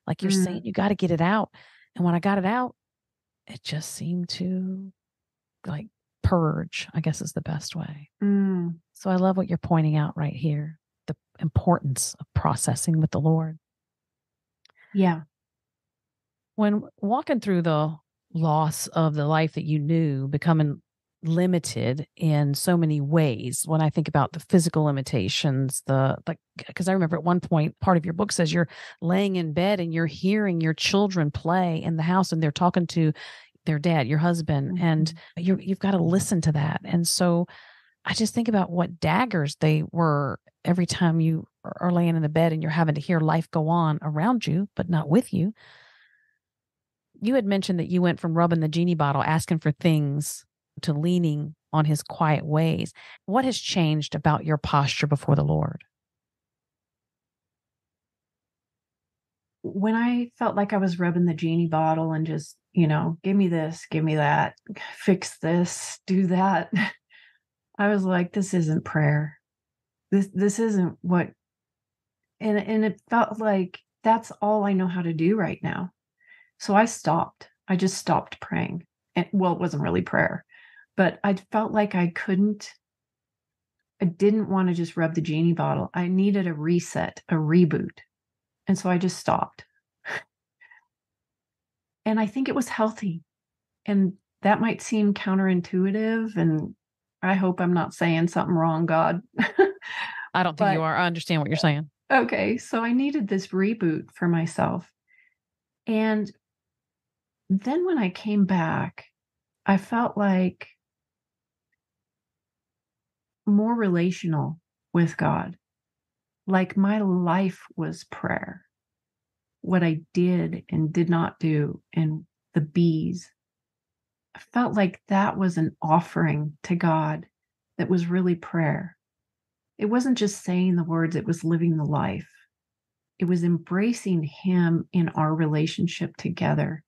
Like you're saying, you got to get it out. And when I got it out, it just seemed to like purge, I guess is the best way. So I love what you're pointing out right here, the importance of processing with the Lord. Yeah. When walking through the loss of the life that you knew, becoming limited in so many ways, when I think about the physical limitations, because I remember at one point, part of your book says you're laying in bed and you're hearing your children play in the house and they're talking to their dad, your husband, and you've got to listen to that. And so I just think about what daggers they were every time you are laying in the bed and you're having to hear life go on around you, but not with you. You had mentioned that you went from rubbing the genie bottle, asking for things, to leaning on his quiet ways. What has changed about your posture before the Lord? When I felt like I was rubbing the genie bottle and just, give me this, give me that, fix this, do that, I was like, this isn't prayer. This isn't what, and it felt like that's all I know how to do right now. So I stopped. I just stopped praying. And well, it wasn't really prayer, but I felt like I didn't want to just rub the genie bottle. I needed a reset, a reboot. And so I just stopped. And I think it was healthy. And that might seem counterintuitive. And I hope I'm not saying something wrong, God. I don't think you are. I understand what you're saying. Okay. So I needed this reboot for myself. And then when I came back, I felt like more relational with God. Like my life was prayer. What I did and did not do, and the bees. I felt like that was an offering to God that was really prayer. It wasn't just saying the words, it was living the life. It was embracing him in our relationship together,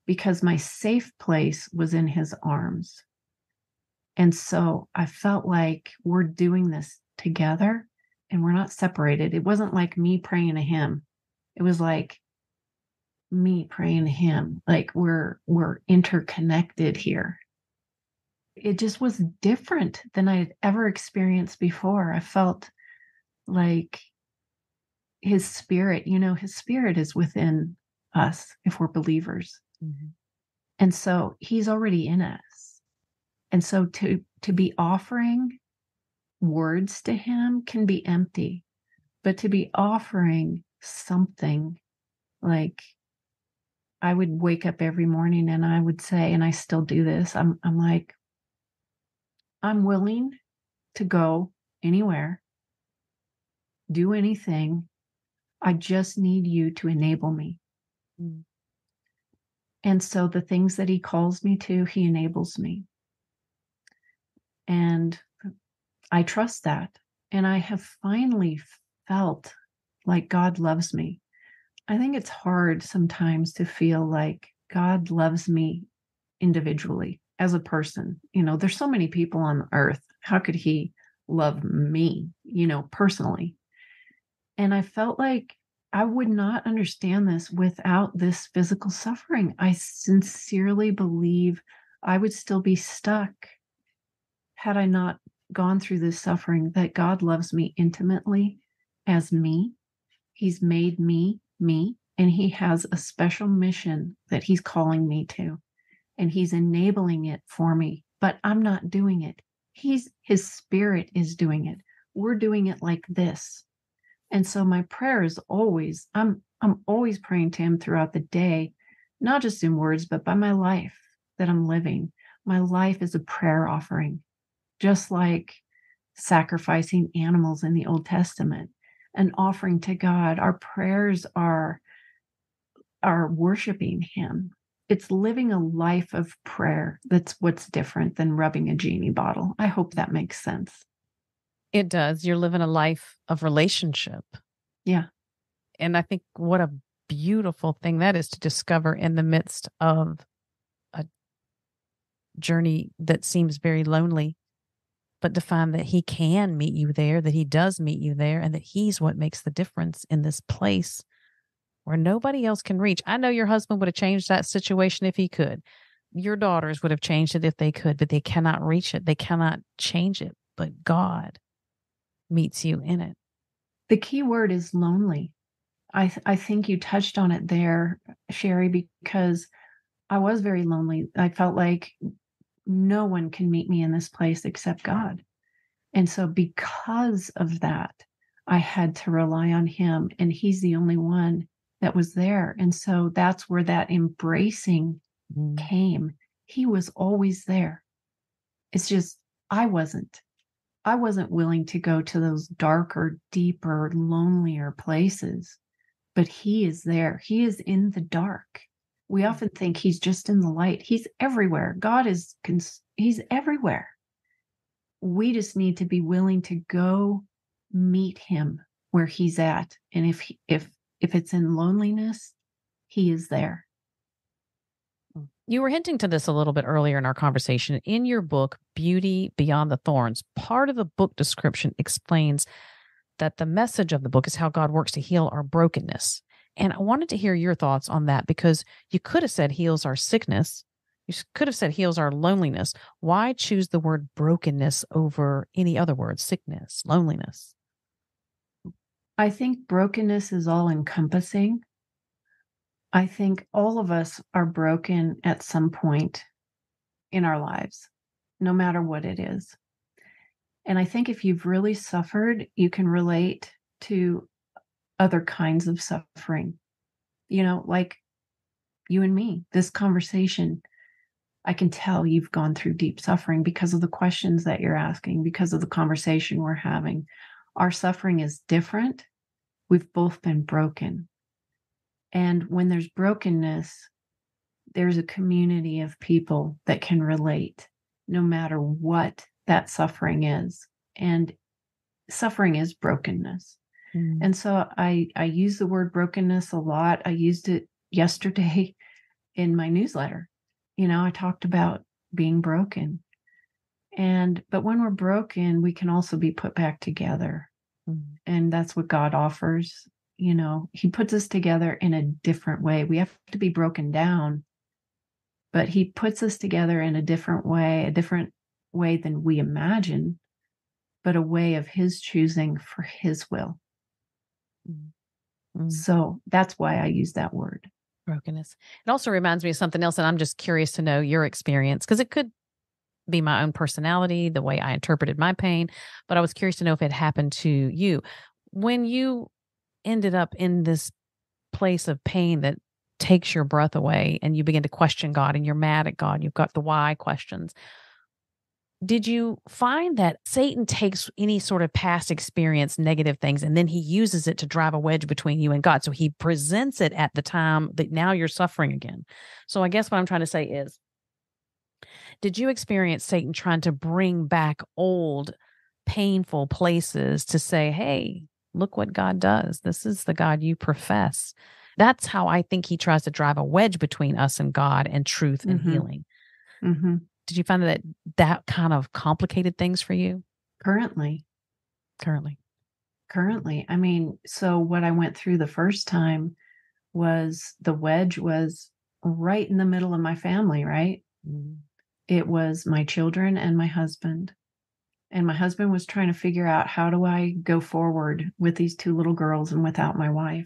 because my safe place was in his arms. And so I felt like we're doing this together and we're not separated. It wasn't like me praying to him It was like me praying to him, like we're interconnected here. It just was different than I had ever experienced before. I felt like his spirit, his spirit is within us if we're believers. Mm-hmm. And so he's already in us. And so to be offering words to him can be empty, but to be offering something, like I would wake up every morning and I would say, and I still do this, I'm like, I'm willing to go anywhere, do anything. I just need you to enable me. Mm-hmm. And so the things that he calls me to, he enables me. And I trust that. And I have finally felt like God loves me. I think it's hard sometimes to feel like God loves me individually as a person. There's so many people on earth. How could he love me, personally? And I felt like I would not understand this without this physical suffering. I sincerely believe I would still be stuck had I not gone through this suffering, that God loves me intimately as me. He's made me me, and he has a special mission that he's calling me to, and he's enabling it for me, but I'm not doing it. His spirit is doing it. We're doing it like this. And so my prayer is always, I'm always praying to him throughout the day, not just in words, but by my life that I'm living. My life is a prayer offering, just like sacrificing animals in the Old Testament, an offering to God. Our prayers are worshiping him. It's living a life of prayer. That's what's different than rubbing a genie bottle. I hope that makes sense. It does. You're living a life of relationship. Yeah. And I think what a beautiful thing that is to discover in the midst of a journey that seems very lonely, but to find that he can meet you there, that he does meet you there, and that he's what makes the difference in this place where nobody else can reach. I know your husband would have changed that situation if he could. Your daughters would have changed it if they could, but they cannot reach it. They cannot change it. But God meets you in it. The key word is lonely. I think you touched on it there, Sherry, because I was very lonely. I felt like no one can meet me in this place except God. And so because of that, I had to rely on him, and he's the only one that was there. And so that's where that embracing came. He was always there. It's just I wasn't. I wasn't willing to go to those darker, deeper, lonelier places, but he is there. He is in the dark. We often think he's just in the light. He's everywhere. God is, he's everywhere. We just need to be willing to go meet him where he's at. And if it's in loneliness, he is there. You were hinting to this a little bit earlier in our conversation. In your book, Beauty Beyond the Thorns, part of the book description explains that the message of the book is how God works to heal our brokenness. And I wanted to hear your thoughts on that, because you could have said heals our sickness. You could have said heals our loneliness. Why choose the word brokenness over any other word? Sickness, loneliness. I think brokenness is all encompassing. I think all of us are broken at some point in our lives, no matter what it is. And I think if you've really suffered, you can relate to other kinds of suffering, like you and me, this conversation. I can tell you've gone through deep suffering because of the questions that you're asking, because of the conversation we're having. Our suffering is different. We've both been broken. And when there's brokenness, there's a community of people that can relate no matter what that suffering is. And suffering is brokenness. And so I use the word brokenness a lot. I used it yesterday in my newsletter. I talked about being broken. But when we're broken, we can also be put back together. And that's what God offers. he puts us together in a different way. We have to be broken down, but he puts us together in a different way than we imagine, but a way of his choosing for his will. Mm-hmm. So that's why I use that word. Brokenness. It also reminds me of something else, and I'm just curious to know your experience, because it could be my own personality, the way I interpreted my pain, but I was curious to know if it happened to you. When you ended up in this place of pain that takes your breath away and you begin to question God and you're mad at God, you've got the why questions. Did you find that Satan takes any sort of past experience, negative things, and then he uses it to drive a wedge between you and God? So he presents it at the time that now you're suffering again. So I guess what I'm trying to say is, did you experience Satan trying to bring back old, painful places to say, hey, look what God does. This is the God you profess. That's how I think he tries to drive a wedge between us and God and truth and healing. Mm-hmm. Did you find that kind of complicated things for you? Currently. I mean, so what I went through the first time was the wedge was right in the middle of my family, right? Mm-hmm. It was my children and my husband. And my husband was trying to figure out, how do I go forward with these two little girls and without my wife?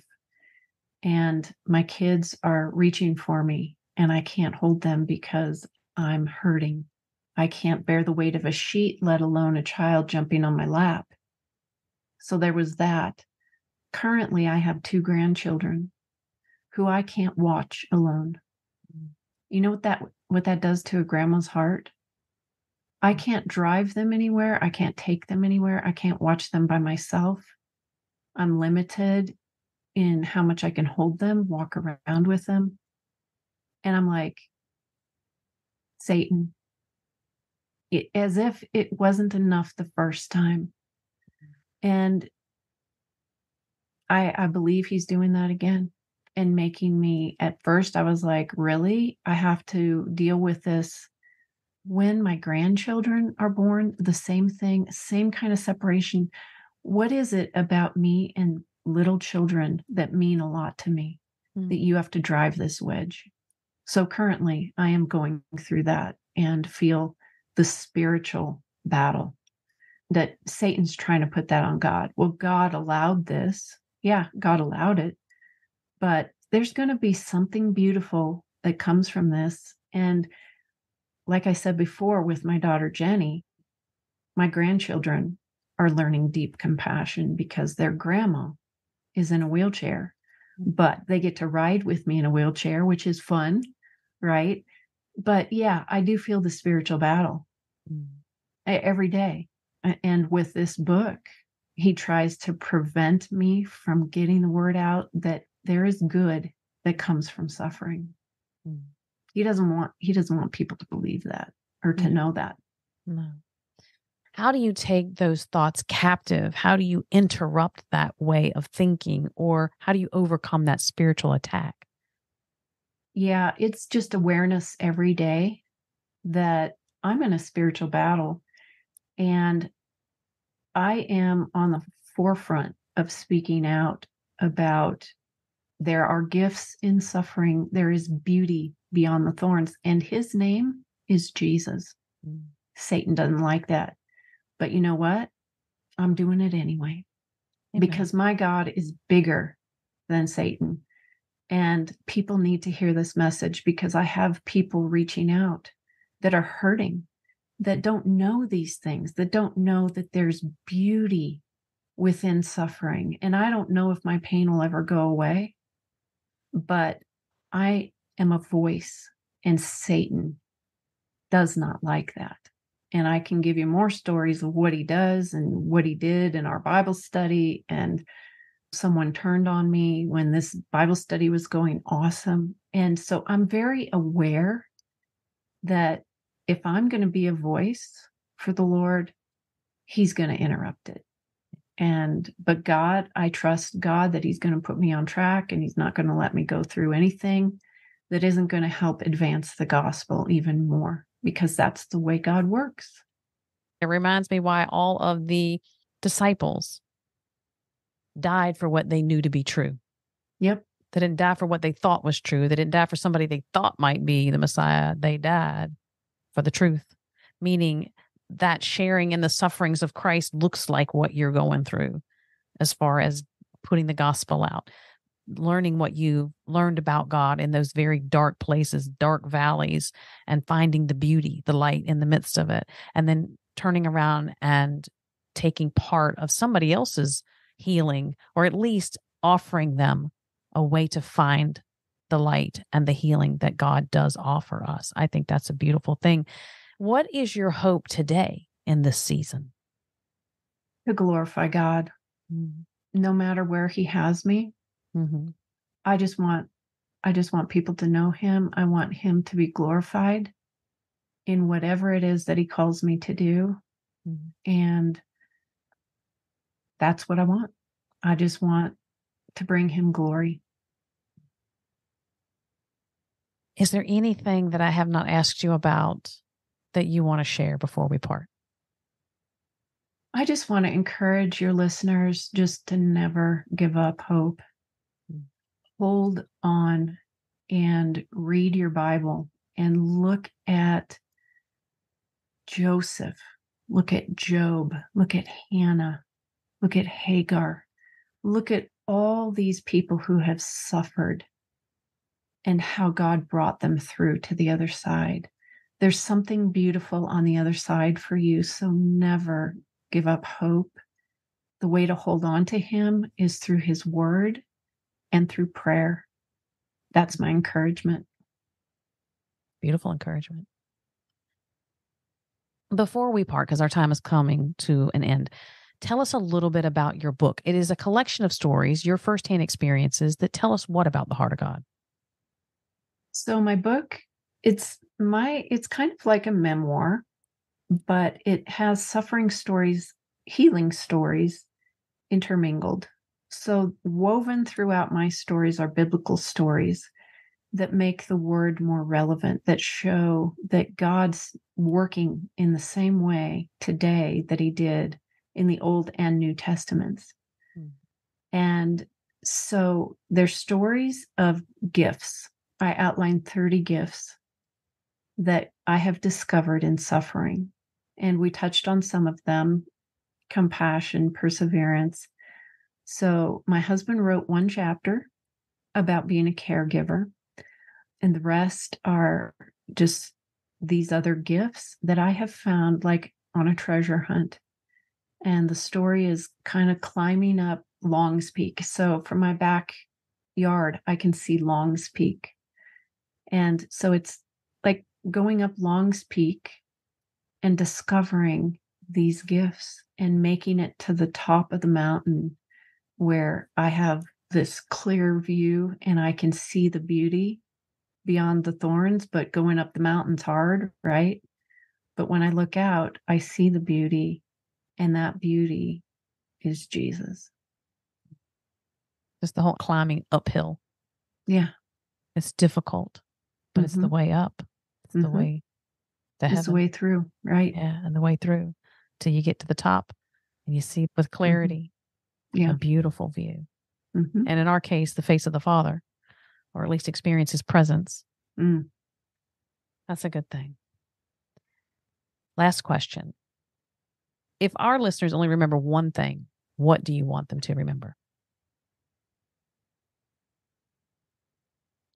And my kids are reaching for me and I can't hold them because I'm hurting. I can't bear the weight of a sheet, let alone a child jumping on my lap. So there was that. Currently, I have two grandchildren who I can't watch alone. You know what that does to a grandma's heart? I can't drive them anywhere. I can't take them anywhere. I can't watch them by myself. I'm limited in how much I can hold them, walk around with them. And I'm like, Satan, as if it wasn't enough the first time. And I believe he's doing that again and making me, at first I was like, really? I have to deal with this when my grandchildren are born, the same thing, same kind of separation. What is it about me and little children that mean a lot to me that you have to drive this wedge? So currently I am going through that and feel the spiritual battle that Satan's trying to put that on God. Well, God allowed this. Yeah, God allowed it. But there's going to be something beautiful that comes from this. And like I said before, with my daughter Jenny, my grandchildren are learning deep compassion because their grandma is in a wheelchair, but they get to ride with me in a wheelchair, which is fun, right? But yeah, I do feel the spiritual battle every day. And with this book, he tries to prevent me from getting the word out that there is good that comes from suffering. He doesn't want people to believe that or to know that. No. How do you take those thoughts captive? How do you interrupt that way of thinking, or how do you overcome that spiritual attack? Yeah, it's just awareness every day that I'm in a spiritual battle and I am on the forefront of speaking out about there are gifts in suffering. There is beauty beyond the thorns, and his name is Jesus. Satan doesn't like that. But you know what? I'm doing it anyway. Amen. Because my God is bigger than Satan. And people need to hear this message because I have people reaching out that are hurting, that don't know these things, that don't know that there's beauty within suffering. And I don't know if my pain will ever go away, but I am a voice, and Satan does not like that. And I can give you more stories of what he does and what he did in our Bible study. And someone turned on me when this Bible study was going awesome. And so I'm very aware that if I'm going to be a voice for the Lord, he's going to interrupt it. But God, I trust God that he's going to put me on track and he's not going to let me go through anything that isn't going to help advance the gospel even more, because that's the way God works. It reminds me why all of the disciples died for what they knew to be true. Yep. They didn't die for what they thought was true. They didn't die for somebody they thought might be the Messiah. They died for the truth, meaning that sharing in the sufferings of Christ looks like what you're going through as far as putting the gospel out, learning what you learned about God in those very dark places, dark valleys, and finding the beauty, the light in the midst of it, and then turning around and taking part of somebody else's healing, or at least offering them a way to find the light and the healing that God does offer us. I think that's a beautiful thing. What is your hope today in this season? To glorify God, no matter where He has me. Mm-hmm. I just want people to know Him. I want Him to be glorified in whatever it is that He calls me to do. Mm-hmm. And that's what I want. I just want to bring Him glory. Is there anything that I have not asked you about that you want to share before we part? I just want to encourage your listeners just to never give up hope. Hold on and read your Bible and look at Joseph, look at Job, look at Hannah, look at Hagar, look at all these people who have suffered and how God brought them through to the other side. There's something beautiful on the other side for you, so never give up hope. The way to hold on to Him is through His word and through prayer. That's my encouragement. Beautiful encouragement. Before we part, because our time is coming to an end, tell us a little bit about your book. It is a collection of stories, your firsthand experiences that tell us what about the heart of God. So my book, it's kind of like a memoir, but it has suffering stories, healing stories intermingled. So woven throughout my stories are biblical stories that make the word more relevant, that show that God's working in the same way today that He did in the Old and New Testaments. Mm. And so they're stories of gifts. I outlined 30 gifts that I have discovered in suffering. And we touched on some of them: compassion, perseverance. So my husband wrote one chapter about being a caregiver, and the rest are just these other gifts that I have found, like on a treasure hunt. And the story is kind of climbing up Long's Peak. So from my backyard, I can see Long's Peak. And so it's like going up Long's Peak and discovering these gifts and making it to the top of the mountain where I have this clear view and I can see the beauty beyond the thorns. But going up the mountain's hard, right? But when I look out, I see the beauty, and that beauty is Jesus. Just the whole climbing uphill. Yeah. It's difficult, but it's the way up. It's the way to heaven. It's the way through, right? Yeah, and the way through till you get to the top and you see with clarity a beautiful view. And in our case, the face of the Father, or at least experience His presence. That's a good thing. Last question. If our listeners only remember one thing, what do you want them to remember?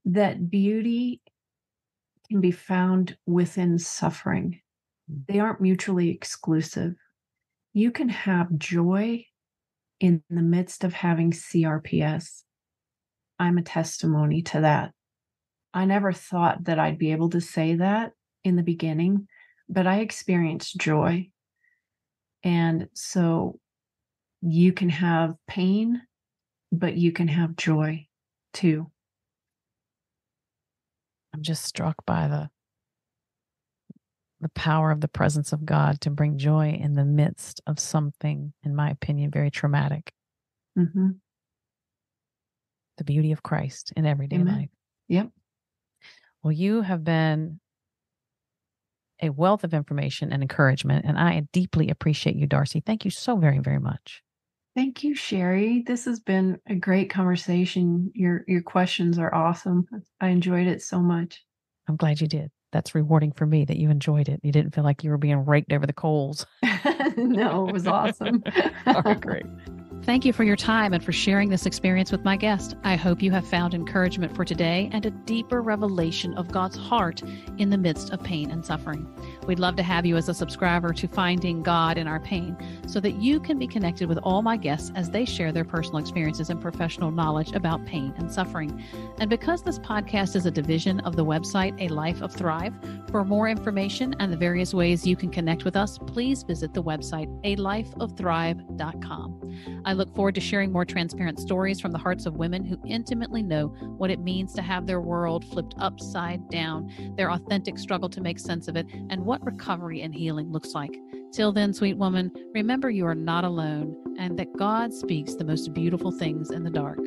That beauty can be found within suffering. They aren't mutually exclusive. You can have joy in the midst of having CRPS. I'm a testimony to that. I never thought that I'd be able to say that in the beginning, but I experienced joy. And so you can have pain, but you can have joy too. I'm just struck by the power of the presence of God to bring joy in the midst of something, in my opinion, very traumatic. The beauty of Christ in everyday life. Yep. Well, you have been a wealth of information and encouragement, and I deeply appreciate you, Darci. Thank you so very, very much. Thank you, Sherry. This has been a great conversation. Your questions are awesome. I enjoyed it so much. I'm glad you did. That's rewarding for me that you enjoyed it. You didn't feel like you were being raked over the coals. No, it was awesome. All right, great. Thank you for your time and for sharing this experience with my guest. I hope you have found encouragement for today and a deeper revelation of God's heart in the midst of pain and suffering. We'd love to have you as a subscriber to Finding God in Our Pain so that you can be connected with all my guests as they share their personal experiences and professional knowledge about pain and suffering. And because this podcast is a division of the website A Life of Thrive, for more information and the various ways you can connect with us, please visit the website alifeofthrive.com. I look forward to sharing more transparent stories from the hearts of women who intimately know what it means to have their world flipped upside down, their authentic struggle to make sense of it, and what recovery and healing looks like. Till then, sweet woman, remember you are not alone and that God speaks the most beautiful things in the dark.